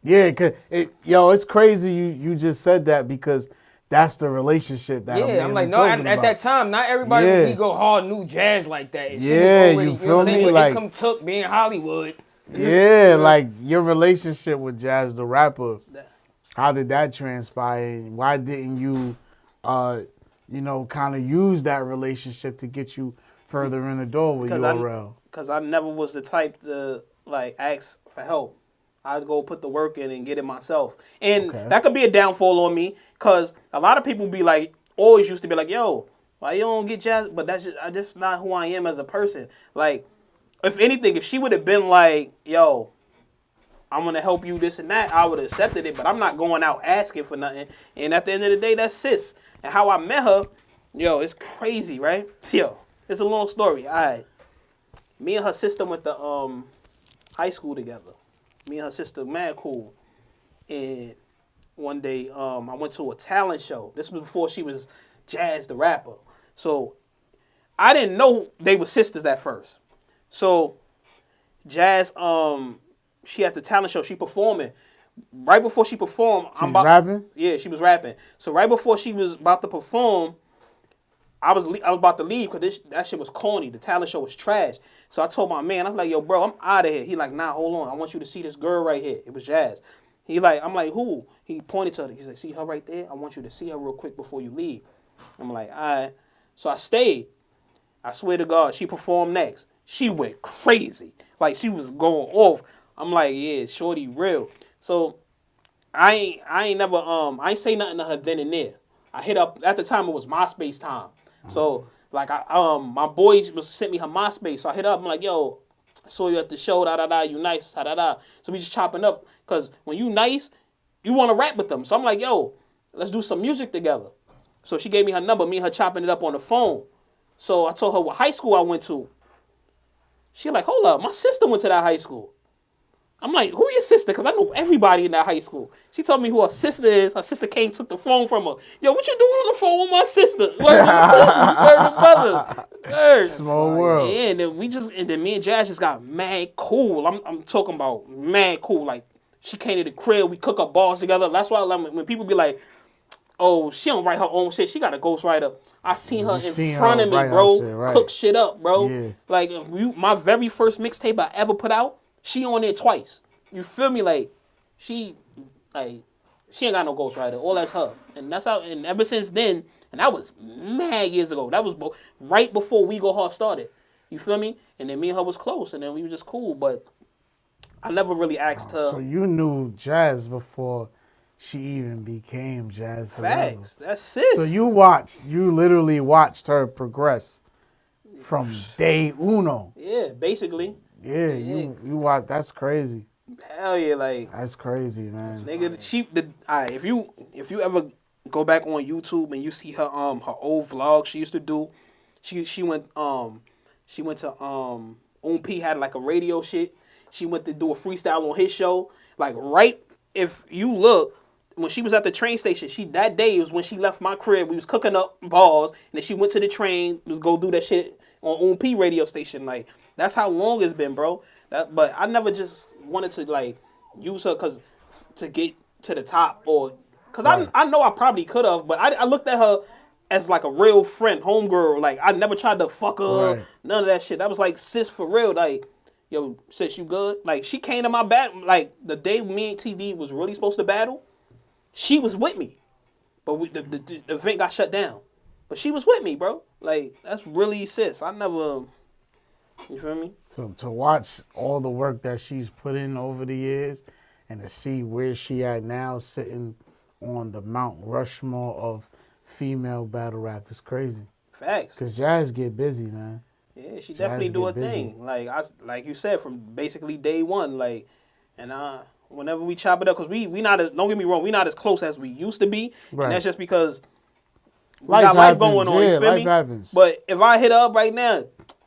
Yeah, it's crazy you just said that because that's the relationship that I'm like, no, talking at about. that time, not everybody Yeah. when WeGoHard knew Jaz like that. And she was Yeah, already, you know feel what I'm saying? me? When Like- it come Took being Hollywood. Yeah, like your relationship with Jaz the Rapper, how did that transpire? Why didn't you, kind of use that relationship to get you further in the door with URL? Because I never was the type to like ask for help. I'd go put the work in and get it myself. And Okay. that could be a downfall on me because a lot of people be like, always used to be like, yo, why you don't get Jaz? But that's just not who I am as a person. Like, if anything, if she would have been like, yo, I'm going to help you this and that, I would have accepted it. But I'm not going out asking for nothing. And at the end of the day, that's sis. And how I met her, yo, it's crazy, right? Yo, it's a long story. All right. Me and her sister went to high school together. Me and her sister, mad cool. And one day, I went to a talent show. This was before she was Jaz the Rapper. So I didn't know they were sisters at first. So Jaz, she at the talent show, she performing. Right before she performed, Rapping? Yeah, she was rapping. So right before she was about to perform, I was about to leave because that shit was corny. The talent show was trash. So I told my man, I was like, yo, bro, I'm out of here. He like, nah, hold on. I want you to see this girl right here. It was Jaz. I'm like, who? He pointed to her. He's like, see her right there? I want you to see her real quick before you leave. I'm like, all right. So I stayed. I swear to God, she performed next. She went crazy. Like, she was going off. I'm like, yeah, shorty real. So I ain't say nothing to her then and there. I hit up, at the time it was MySpace time. So like my boys sent me her MySpace. So I hit up, I'm like, yo, I saw you at the show, you nice, So we just chopping up. Cause when you nice, you wanna rap with them. So I'm like, yo, let's do some music together. So she gave me her number, me and her chopping it up on the phone. So I told her what high school I went to. She like, hold up, my sister went to that high school. I'm like, who your sister? Because I know everybody in that high school. She told me who her sister is. Her sister came, took the phone from her. Yo, what you doing on the phone with my sister? Word. Small world. Yeah, and then me and Jaz just got mad cool. I'm talking about mad cool. Like, she came to the crib, we cook up balls together. That's why when people be like, oh, she don't write her own shit, she got a ghostwriter. I seen her in front of me, bro. Shit, right. Cook shit up, bro. Yeah. Like, my very first mixtape I ever put out, she on there twice. You feel me? Like, she ain't got no ghostwriter. All that's her. And that's how, and ever since then, and that was mad years ago. That was right before WeGoHard started. You feel me? And then me and her was close, and then we were just cool, but I never really asked her. So you knew Jaz before she even became Jaz the Rapper. Facts. That's sis. So you literally watched her progress from day uno. Yeah, basically. Yeah, you watch. That's crazy. Hell yeah, like, That's crazy, man. nigga, if you ever go back on YouTube and you see her old vlog she used to do, she went to P had like a radio shit. She went to do a freestyle on his show. Like, right, if you look, when she was at the train station, that day was when she left my crib. We was cooking up balls, and then she went to the train to go do that shit on P radio station. Like, that's how long it's been, bro. But I never just wanted to, like, use her to get to the top, or because Right. I know I probably could have, but I looked at her as like a real friend, homegirl. Like, I never tried to fuck her, Right. none of that shit. That was like sis for real. Like, yo, sis, you good? Like, she came to my battle. Like, the day me and TD was really supposed to battle, she was with me. But the event got shut down. But she was with me, bro. Like, that's really sis. I never, you feel me? To watch all the work that she's put in over the years, and to see where she at now, sitting on the Mount Rushmore of female battle rap, is crazy. Facts. Cause Jaz get busy, man. Yeah, she definitely do her get busy. thing. Like you said, from basically day one. Like, and whenever we chop it up, cause we not as, don't get me wrong, we not as close as we used to be, Right. and that's just because we Life got life happens, going on. yeah, You feel life me? happens. But if I hit her up right now,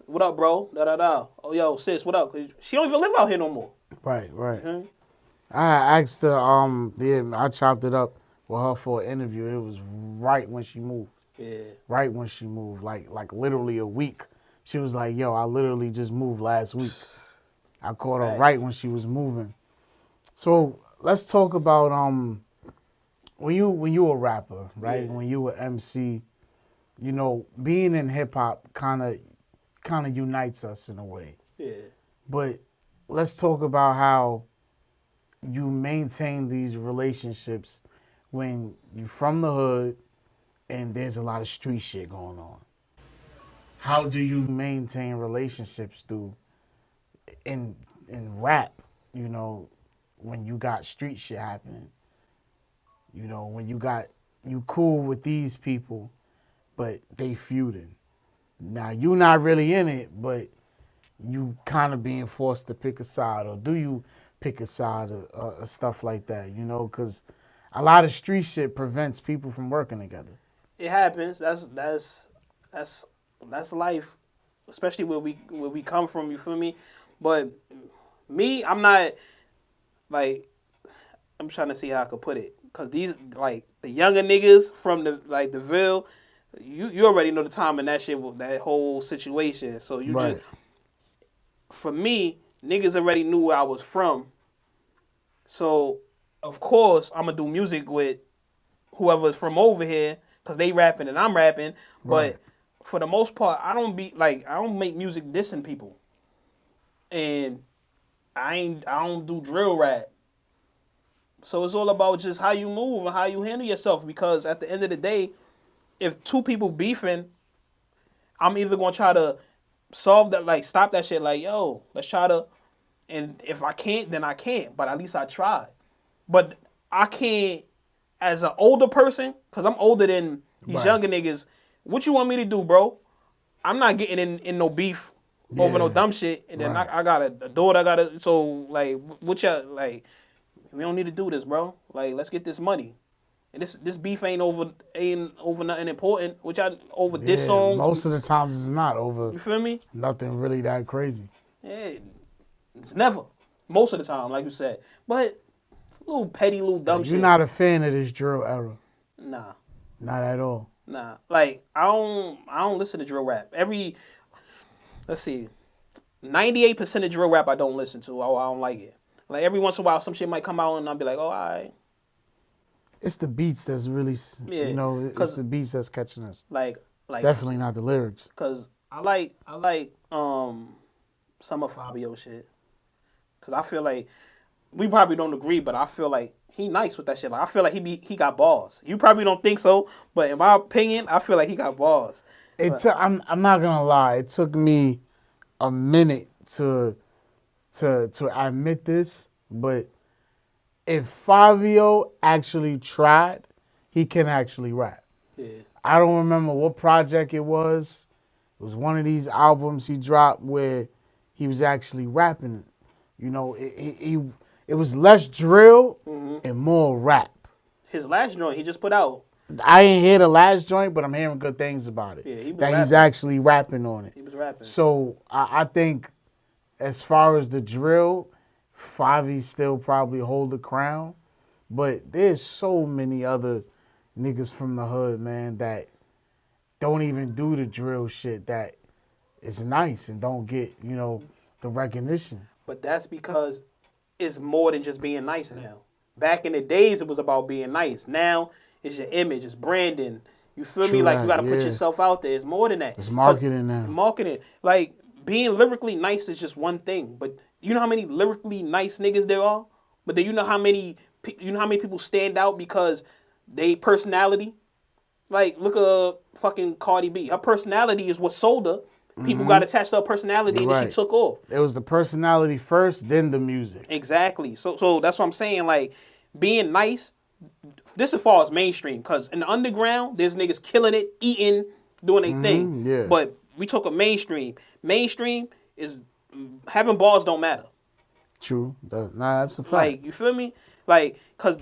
what up, bro? Da da da. Oh, yo, sis, what up? 'Cause she don't even live out here no more. Right, right. Mhm. I asked her, I chopped it up with her for an interview. It was right when she moved. Yeah. Right when she moved, like literally a week. She was like, yo, I literally just moved last week. I caught her Facts. right when she was moving. So let's talk about when you a rapper, right? Yeah. When you were MC, you know, being in hip hop kind of unites us in a way. Yeah. But let's talk about how you maintain these relationships when you from the hood and there's a lot of street shit going on. How do you maintain relationships in rap, you know, when you got street shit happening? You know, when you cool with these people, but they feuding. Now, you not really in it, but you kind of being forced to pick a side, or do you pick a side or stuff like that, you know? Because a lot of street shit prevents people from working together. It happens. That's life, especially where we come from. You feel me? But me, I'm not like, I'm trying to see how I could put it, cause these, like, the younger niggas from the Ville, you already know the time and that shit, that whole situation. So you Right. just, for me, niggas already knew where I was from. So of course I'm gonna do music with whoever's from over here, cause they rapping and I'm rapping. Right. But for the most part, I don't make music dissing people. And I don't do drill rap. So it's all about just how you move and how you handle yourself, because at the end of the day, if two people beefing, I'm either gonna try to solve that, like stop that shit, like, yo, let's try to, and if I can't, then I can't, but at least I tried. But I can't, as an older person, because I'm older than these Right. younger niggas, what you want me to do, bro? I'm not getting in no beef over no Yeah. dumb shit, and then Right. I got a daughter, so, like, what y'all, like, we don't need to do this, bro. Like, let's get this money. And this beef ain't over nothing important, which I over this Yeah, song. most of the times it's not over You feel me? nothing really that crazy. Yeah, it's never. Most of the time, like you said. But little petty, little dumb shit. You're not a fan of this drill era. Nah. Not at all. Nah. Like, I don't listen to drill rap. Let's see. 98% of drill rap I don't listen to. I don't like it. Like, every once in a while, some shit might come out and I'll be like, oh, all right. It's the beats that's really, Yeah, you know, it's the beats that's catching us. Like, It's definitely not the lyrics. Cause I like some of Fabio shit. Cause I feel like we probably don't agree, but I feel like he nice with that shit. Like I feel like he got balls. You probably don't think so, but in my opinion, I feel like he got balls. I'm not gonna lie. It took me a minute to admit this, but if Fabio actually tried, he can actually rap. Yeah. I don't remember what project it was. It was one of these albums he dropped where he was actually rapping. You know, it was less drill and more rap. His last joint he just put out. I ain't hear the last joint, but I'm hearing good things about it. Yeah, he was that he's rapping. actually rapping on it. He was rapping. So I think as far as the drill, Favi still probably hold the crown. But there's so many other niggas from the hood, man, that don't even do the drill shit that is nice and don't get, you know, the recognition. But that's because it's more than just being nice now. Back in the days, it was about being nice. Now, it's your image, it's branding. You feel me? True Like, that, you got to put yeah. yourself out there. It's more than that. It's marketing now. Marketing. Like, being lyrically nice is just one thing. But you know how many lyrically nice niggas there are? But then you know how many people stand out because they personality? Like, look at fucking Cardi B. Her personality is what sold her. People got attached to her personality and then she took off. It was the personality first, then the music. Exactly. So that's what I'm saying. Like, being nice, this as far as mainstream. Because in the underground, there's niggas killing it, eating, doing their thing. Yeah. But we took a mainstream. Mainstream is, having balls don't matter. True. Nah, that's a fact. Like, you feel me? Like, because,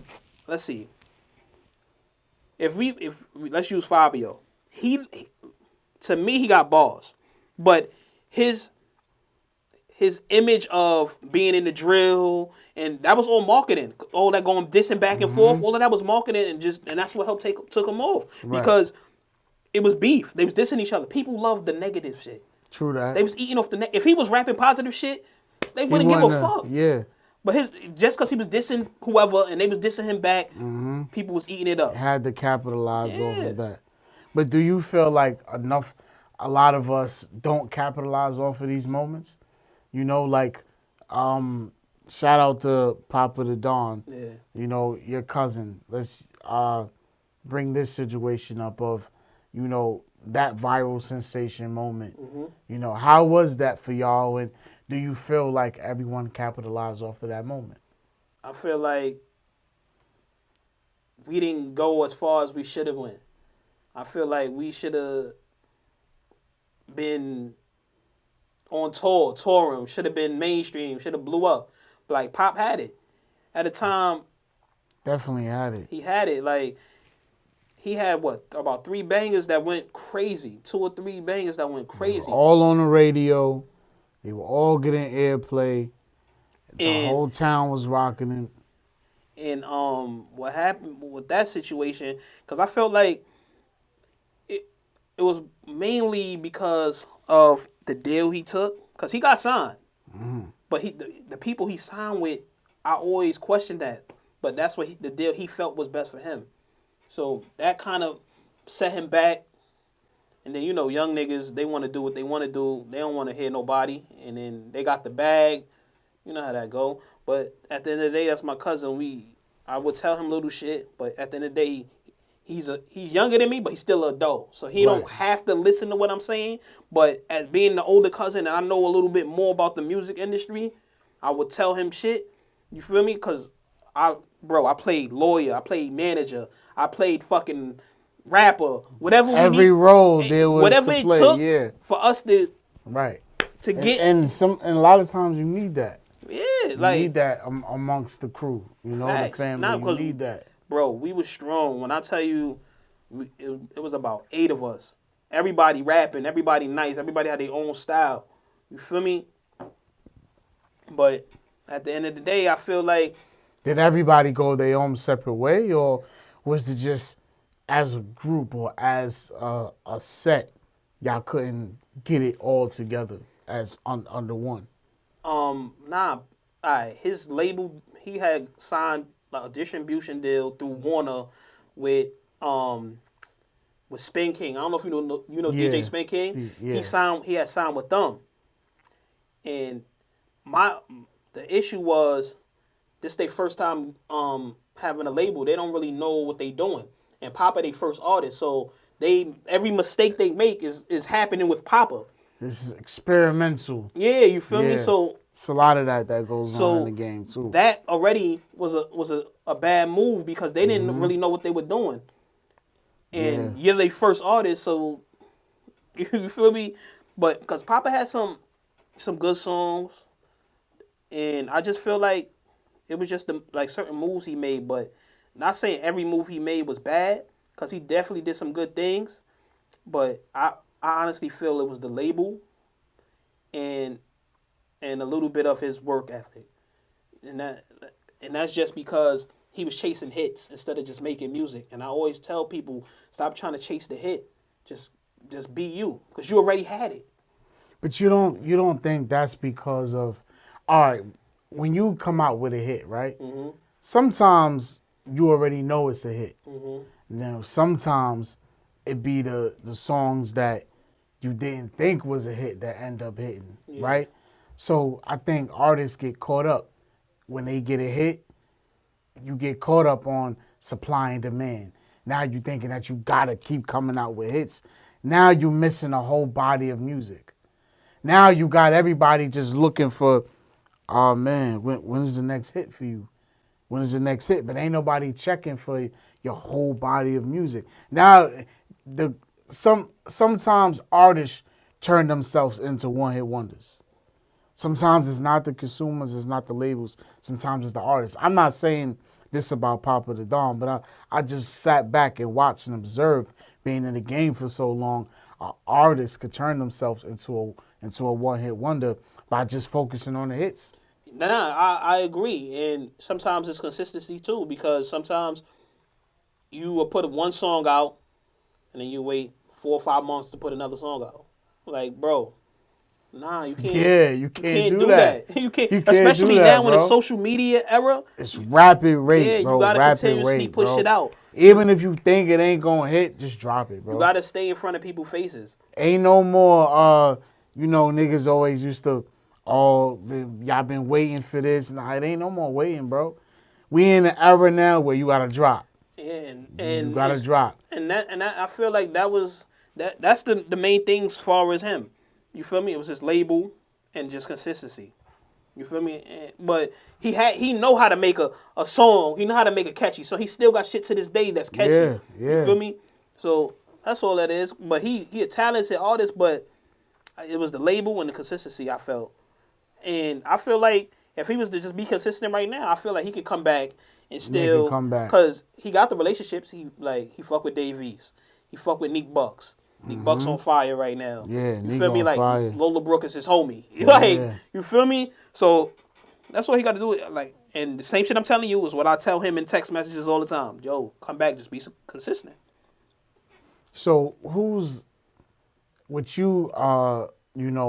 let's see. If let's use Fabio. To me, he got balls. But his image of being in the drill, and that was all marketing. All that going dissing back and forth, all of that was marketing, and that's what helped took him off. Right. Because it was beef. They was dissing each other. People love the negative shit. True that. They was eating off the if he was rapping positive shit, they wouldn't give a fuck. Yeah. But just because he was dissing whoever and they was dissing him back, people was eating it up. Had to capitalize off of that. But do you feel like a lot of us don't capitalize off of these moments? You know, like, shout out to Papa the Don. Yeah. You know, your cousin. Let's bring this situation up of, you know, that viral sensation moment. You know, how was that for y'all? And do you feel like everyone capitalized off of that moment? I feel like we didn't go as far as we should have went. I feel like we should have been on touring, should have been mainstream, should have blew up. But like Pop had it. At the time, Definitely had it. he had it. Like, he had about 3 bangers that went crazy. 2 or 3 bangers that went crazy. All on the radio. They were all getting airplay. The whole town was rocking it. And what happened with that situation, because I felt like it was mainly because of the deal he took, because he got signed. But the people he signed with, I always questioned that. But that's what the deal he felt was best for him. So that kind of set him back. And then, you know, young niggas, they want to do what they want to do. They don't want to hear nobody. And then they got the bag. You know how that go. But at the end of the day, that's my cousin. I would tell him little shit. But at the end of the day, he's younger than me, but he's still an adult. So he don't have to listen to what I'm saying. But as being the older cousin, and I know a little bit more about the music industry, I would tell him shit. You feel me? Because I played lawyer. I played manager. I played fucking rapper. Whatever Every role there was whatever to it play, took yeah. for us to get. And a lot of times you need that. Yeah, You like, need that amongst the crew. You know, facts. the family. Nah, You 'cause, need that. bro, we was strong. When I tell you, it was about 8 of us. Everybody rapping, everybody nice, everybody had their own style. You feel me? But at the end of the day, I feel like Did everybody go their own separate way, or was it just as a group or as a set, y'all couldn't get it all together as under one? his label, he had signed like, a distribution deal through Warner with Spin King. I don't know if you know Yeah. DJ Spin King. Yeah. He had signed with them, and the issue was this their first time having a label. They don't really know what they doing, and Papa they first artist, so every mistake they make is happening with Papa. This is experimental. Yeah, you feel me? Yeah. So It's a lot of that goes So on in the game too. that already was a bad move because they didn't really know what they were doing. And you're their first artist, so you feel me? But because Papa had some good songs, and I just feel like it was just like certain moves he made, but not saying every move he made was bad, because he definitely did some good things. But I honestly feel it was the label and a little bit of his work ethic, and that's just because he was chasing hits instead of just making music. And I always tell people, stop trying to chase the hit, just be you, because you already had it. But you don't think that's because of, all right, when you come out with a hit, right? Mm-hmm. Sometimes you already know it's a hit. Mm-hmm. Now sometimes it be the songs that you didn't think was a hit that end up hitting, right? So I think artists get caught up when they get a hit. You get caught up on supply and demand. Now you thinking that you gotta keep coming out with hits. Now you missing a whole body of music. Now you got everybody just looking for, oh man, when is the next hit for you? When is the next hit? But ain't nobody checking for your whole body of music. Now sometimes artists turn themselves into one-hit wonders. Sometimes it's not the consumers, it's not the labels. Sometimes it's the artists. I'm not saying this about Papa the Don, but I just sat back and watched and observed, being in the game for so long, artists could turn themselves into a one-hit wonder by just focusing on the hits. I agree. And sometimes it's consistency too, because sometimes you will put one song out and then you wait 4 or 5 months to put another song out. Like, bro, nah, you can't. Yeah, you can't do that. You can't, You can't especially do that, now in bro. the social media era. It's rapid rate, Yeah, bro. you gotta rapid continuously rate, push bro. it out. Even if you think it ain't gonna hit, just drop it, bro. You gotta stay in front of people's faces. Ain't no more, niggas always used to, y'all been waiting for this. Nah, it ain't no more waiting, bro. We in the era now where you gotta drop. And You gotta drop. And that I feel like that's the main thing as far as him. You feel me? It was his label and just consistency. You feel me? But he know how to make a song. He know how to make it catchy. So he still got shit to this day that's catchy. Yeah. You feel me? So that's all that is. But he a talented artist, but it was the label and the consistency I felt. And I feel like if he was to just be consistent right now, I feel like he could come back and still come back. Cause he got the relationships. He fuck with Dave East. He fuck with Neek Bucks. Neek Bucks on fire right now. Yeah, you Neek feel me? on Like fire. Lola Brooke is his homie. Yeah. Like, you feel me? So that's what he got to do. Like, and the same shit I'm telling you is what I tell him in text messages all the time. Yo, come back, just be consistent. So who's, with you,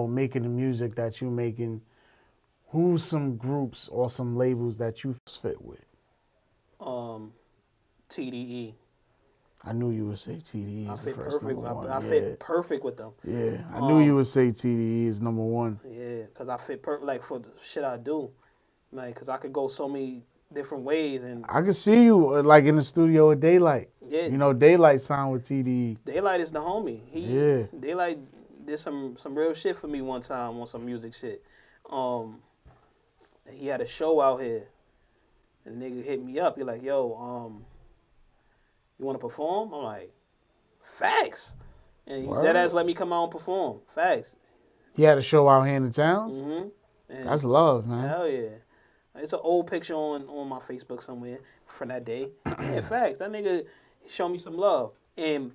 making the music that you making, who's some groups or some labels that you fit with? TDE. I knew you would say TDE I is the fit first perfect. number one. I fit perfect with them. Yeah, I knew you would say TDE is number one. Yeah, because I fit perfect, like, for the shit I do. Like, because I could go so many different ways. And I could see you like in the studio with Daylight. yeah, Daylight signed with TDE. Daylight is the homie. Yeah. Daylight did some real shit for me one time on some music shit. He had a show out here. And nigga hit me up. He like, yo, you want to perform? I'm like, facts. And he dead ass let me come out and perform. Facts. He had a show out here in the town. Mm-hmm. That's love, man. Hell yeah. It's an old picture on my Facebook somewhere from that day. Yeah, facts. That nigga showed me some love. And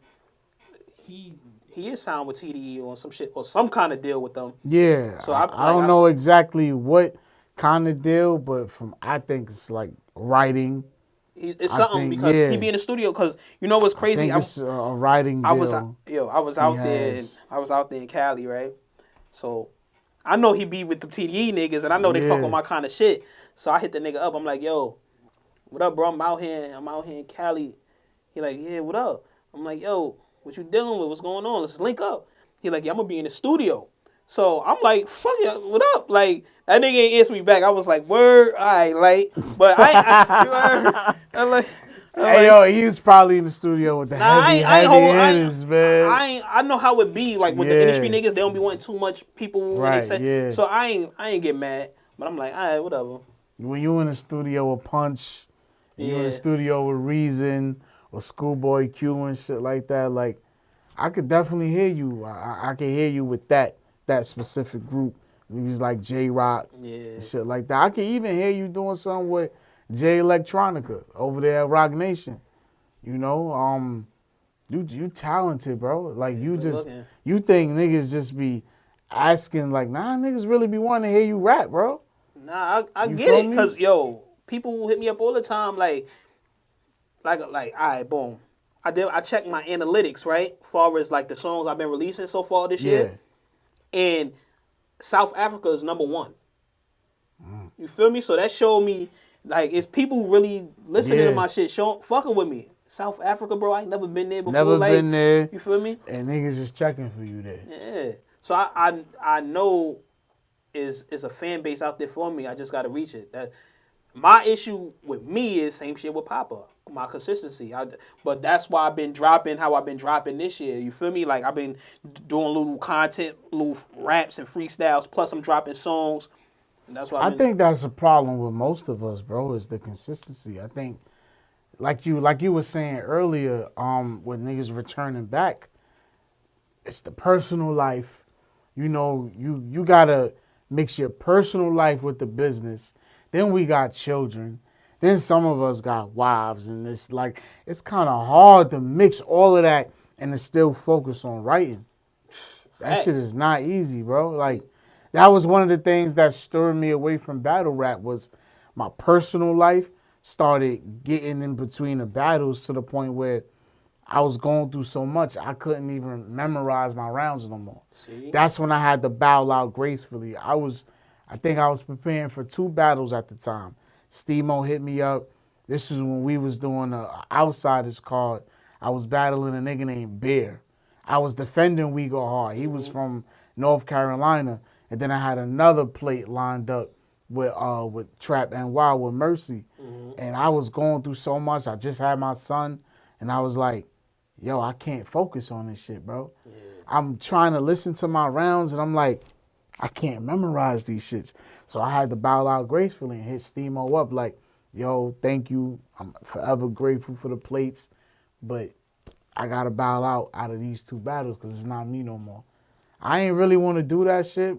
he is signed with TDE on some shit or some kind of deal with them. Yeah. So I don't know exactly what kind of deal, but I think it's like writing. It's I something think, because yeah. he be in the studio. Because you know what's I crazy? think it's a writing deal. I was out there. has. I was out there in Cali, right? So I know he be with the TDE niggas, and I know they fuck Yeah. with my kind of shit. So I hit the nigga up. I'm like, yo, what up, bro? I'm out here in Cali. He like, yeah, what up? I'm like, yo, what you dealing with? What's going on? Let's link up. He like, yeah, I'm gonna be in the studio. So I'm like, fuck it, what up? Like, that nigga ain't answer me back. I was like, word, all right, like, but I'm like, Hey, yo, he was probably in the studio with the heavy hitters, man. I know how it be, like, with the Yeah. industry niggas, they don't be wanting too much people. Right, And they say, yeah. So I ain't get mad, but I'm like, all right, whatever. When you in the studio with Punch, you in Yeah. the studio with Reason or Schoolboy Q and shit like that, like, I could definitely hear you. I can hear you with that specific group. Niggas like J-Rock Yeah. and shit like that. I can even hear you doing something with J Electronica over there at Rock Nation. You know, you talented, bro. Like you just looking. you think niggas just be asking like, nah, niggas really be wanting to hear you rap, bro. Nah, I You get feel it, me? cause yo, people hit me up all the time, like, all right, boom. I check my analytics, right, as far as like the songs I've been releasing so far this year, and South Africa is #1. You feel me? So that showed me like, is people really listening Yeah. to my shit, fucking with me? South Africa, bro, I ain't never been there before. Never like, been there. You feel me? And niggas just checking for you there. Yeah. So I know is a fan base out there for me. I just gotta reach it. That my issue with me is same shit with Papa. My consistency. But that's why I've been dropping how I've been dropping this year. You feel me? Like I've been doing little content, little raps and freestyles. Plus I'm dropping songs. And that's why I think that's a problem with most of us, bro, is the consistency. I think, like you were saying earlier, with niggas returning back, it's the personal life. You know, you gotta mix your personal life with the business. Then we got children. Then some of us got wives, and it's like it's kind of hard to mix all of that and to still focus on writing. That shit is not easy, bro. Like, that was one of the things that stirred me away from battle rap was my personal life started getting in between the battles to the point where I was going through so much I couldn't even memorize my rounds no more. See? That's when I had to bow out gracefully. I think I was preparing for 2 battles at the time. Steamo hit me up. This is when we was doing a Outsiders card. I was battling a nigga named Bear. I was defending WeGoHard. He was from North Carolina. And then I had another plate lined up with Trap NY with Mercy. And I was going through so much. I just had my son. And I was like, yo, I can't focus on this shit, bro. Yeah. I'm trying to listen to my rounds, and I'm like, I can't memorize these shits. So I had to bow out gracefully and hit Steamo up like, yo, thank you. I'm forever grateful for the plates, but I got to bow out of these 2 battles because it's not me no more. I ain't really want to do that shit,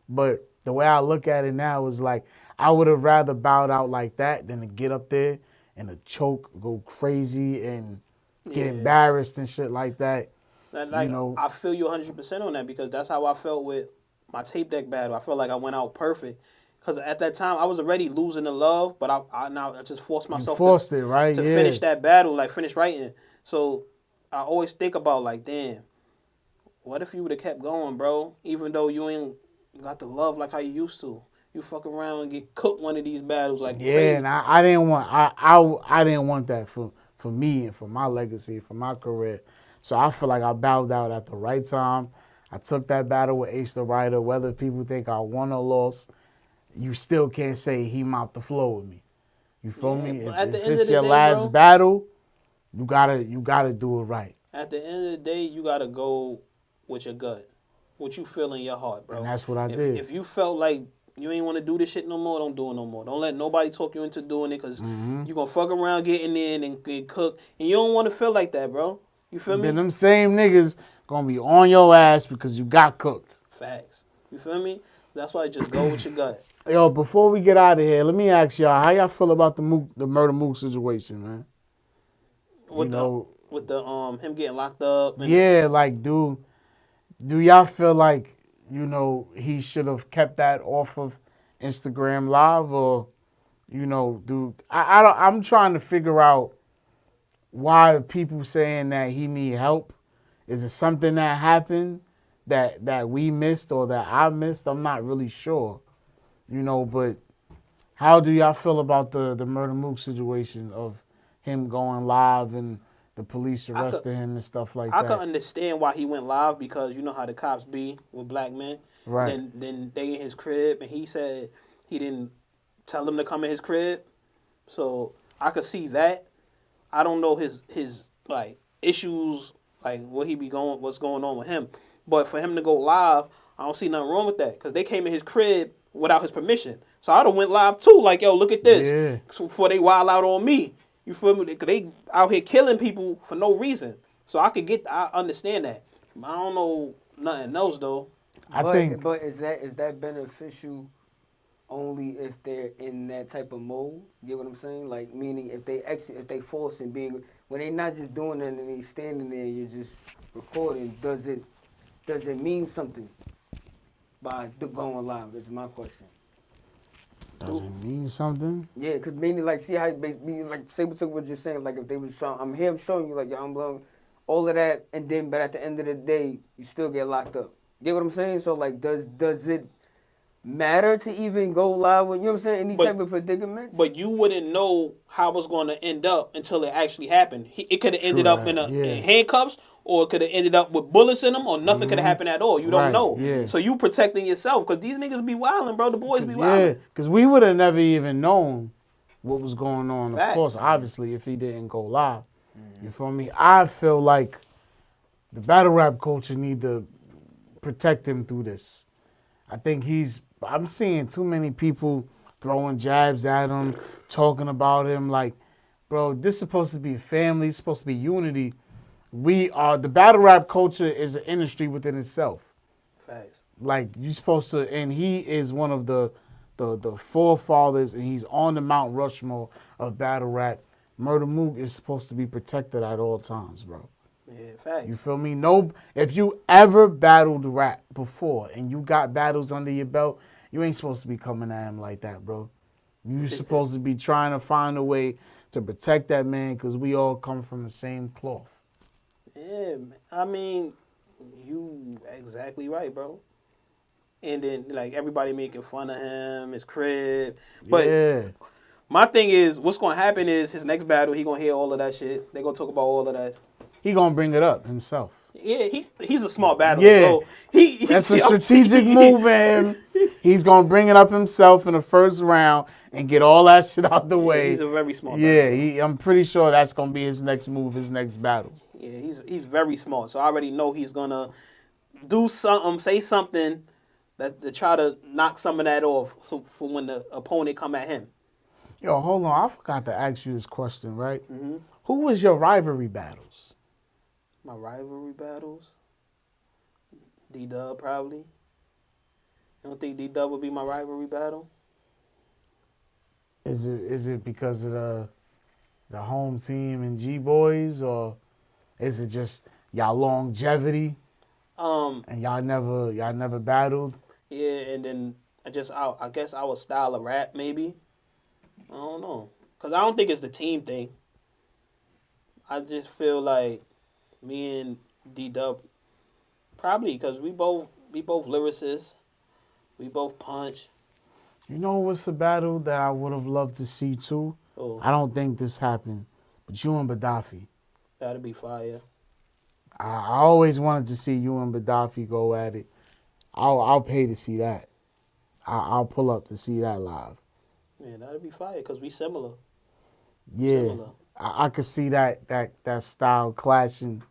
but the way I look at it now is like, I would have rather bowed out like that than to get up there and to choke, go crazy, and get embarrassed and shit like that. Like, you know, I feel you 100% on that because that's how I felt with my tape deck battle. I felt like I went out perfect because at that time I was already losing the love, but I just forced myself to finish that battle, like finish writing. So I always think about like, damn, what if you would have kept going, bro? Even though you ain't got the love like how you used to. You fuck around and get cooked one of these battles like crazy. And I didn't want that for me and for my legacy, for my career. So I feel like I bowed out at the right time. I took that battle with Ace the Writer. Whether people think I won or lost, you still can't say he mopped the floor with me. You feel me? If it's your last battle, you gotta do it right. At the end of the day, you gotta go with your gut, what you feel in your heart, bro. And that's what I did. If you felt like you ain't want to do this shit no more, don't do it no more. Don't let nobody talk you into doing it because you going to fuck around getting in and get cooked. And you don't want to feel like that, bro. You feel me? Then them same niggas going to be on your ass because you got cooked. Facts. You feel me? That's why just go with your gut. Yo, before we get out of here, let me ask y'all, how y'all feel about the Murda Mook situation, man? With him getting locked up. And yeah, like, do y'all feel like, you know, he should have kept that off of Instagram Live, or I'm trying to figure out why are people saying that he need help. Is it something that happened that we missed or that I missed? I'm not really sure, but how do y'all feel about the Murda Mook situation of him going live and the police arresting him and stuff like I that? can understand why he went live, because you know how the cops be with black men. Right. Then they in his crib, and he said he didn't tell them to come in his crib. So I could see that. I don't know his like issues, like what's going on with him. But for him to go live, I don't see nothing wrong with that, because they came in his crib without his permission. So I'd have went live too, like, yo, look at this. Yeah. So before they wild out on me. You feel me? They out here killing people for no reason. So I understand that. I don't know nothing else though. But is that beneficial only if they're in that type of mode? You get what I'm saying? Like, meaning if they forcing being, when they not just doing that and they standing there, you're just recording. Does it mean something by going live? That's my question. Does it mean something? Yeah, because meaning, like, see how like, say what you're saying, like, if they was showing, I'm showing you, like, yo, I'm blowing all of that, and then, but at the end of the day, you still get locked up. Get what I'm saying? So, like, does it matter to even go live with, you know what I'm saying, in these type of predicaments? But you wouldn't know how it's going to end up until it actually happened. It could have ended up in handcuffs, or it could have ended up with bullets in them, or nothing could have happened at all. You don't know. Yeah. So you protecting yourself, because these niggas be wilding, bro. The boys be wilding. Yeah, because we would have never even known what was going on, Facts. of course, obviously, if he didn't go live. You feel me? I feel like the battle rap culture need to protect him through this. I think I'm seeing too many people throwing jabs at him, talking about him like, bro, this is supposed to be a family, it's supposed to be unity. The battle rap culture is an industry within itself. Facts. Like, you're supposed to, and he is one of the forefathers, and he's on the Mount Rushmore of battle rap. Murda Mook is supposed to be protected at all times, bro. Yeah, facts. You feel me? If you ever battled rap before and you got battles under your belt, you ain't supposed to be coming at him like that, bro. You supposed to be trying to find a way to protect that man, because we all come from the same cloth. Yeah, I mean, you exactly right, bro. And then, like, everybody making fun of him, his crib. But my thing is, what's going to happen is his next battle, he going to hear all of that shit. They going to talk about all of that. He going to bring it up himself. Yeah, he's a smart battler. Yeah. So That's a strategic move for him. He's going to bring it up himself in the first round and get all that shit out the way. He's a very smart battler. I'm pretty sure that's going to be his next move, his next battle. Yeah, he's very smart. So I already know he's going to do something, say something to try to knock some of that off for when the opponent come at him. Yo, hold on. I forgot to ask you this question, right? Mm-hmm. Who was your rivalry battles? My rivalry battles? D-Dub, probably. You don't think D-Dub would be my rivalry battle? Is it because of the home team and G-Boys, or is it just y'all longevity? And y'all never battled? Yeah, and then I guess our style of rap, maybe. I don't know. Because I don't think it's the team thing. I just feel like me and D-Dub, probably because we both lyricists. We both punch. You know what's a battle that I would have loved to see too? Oh. I don't think this happened, but you and Gaddafi. That'd be fire. I always wanted to see you and Gaddafi go at it. I'll pay to see that. I'll pull up to see that live. Yeah, that'd be fire because we similar. Yeah, similar. I could see that style clashing.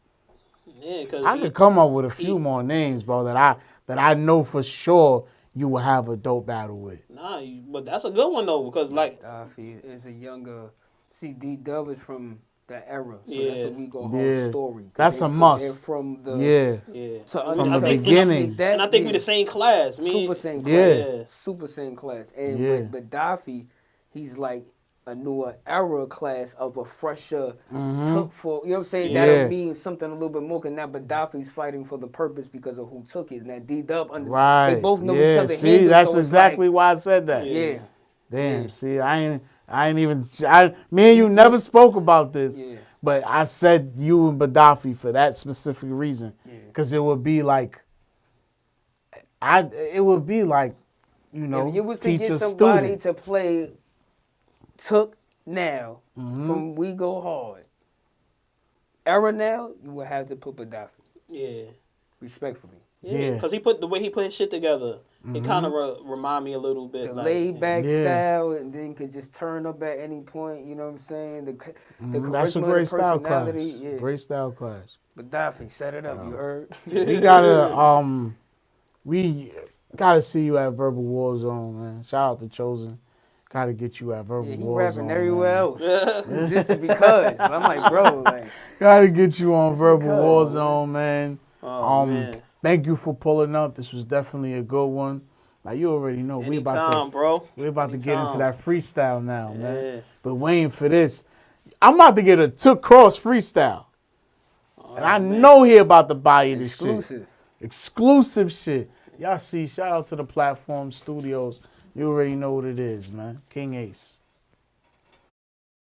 Yeah, because I could come up with a few more names, bro, that I know for sure you will have a dope battle with. Nah, but that's a good one though, because like Gaddafi is a younger. See, D-Dub is from that era, so Yeah. that's a WeGoHard story. That's a must. They're from the yeah. From the beginning. And I think we the same class. Super same class. Yeah. Super same class. And with Gaddafi, he's like a newer era class of a fresher Took for, you know what I'm saying? Yeah. That'll mean something a little bit more. Cause now Gaddafi's fighting for the purpose because of who Took is. Now D-Dub, Right. they both know yeah. each other. See, handles, that's so it's exactly like, why I said that. Yeah. Damn. See, I ain't even. Me and you never spoke about this. Yeah. But I said you and Gaddafi for that specific reason, because it would be like, it would be like, you know, If you was to teacher get somebody student. to play Took now from WeGoHard era now, you would have to put Gaddafi. Yeah. Respectfully. Yeah, because the way he put his shit together, it kind of remind me a little bit The like laid back Yeah. style, and then could just turn up at any point. You know what I'm saying? The charisma, That's a great the style class. personality. Yeah. Great style class. Gaddafi, set it up. You heard? We gotta we gotta see you at Verbal War Zone, man. Shout out to Chosen. Gotta get you at Verbal Yeah, he War Zone. rapping everywhere man. else. Just because. I'm like, bro, like, Gotta get you on Just Verbal because, War man. Zone, man. Oh, man. Thank you for pulling up. This was definitely a good one. Like you already know, we about anytime, bro. to get into Anytime. that freestyle now, man. Yeah. But waiting for this, I'm about to get a Took Cross freestyle, and I know he about to buy you this exclusive. shit. Exclusive shit. Y'all see? Shout out to the Platform Studios. You already know what it is, man. King Ace.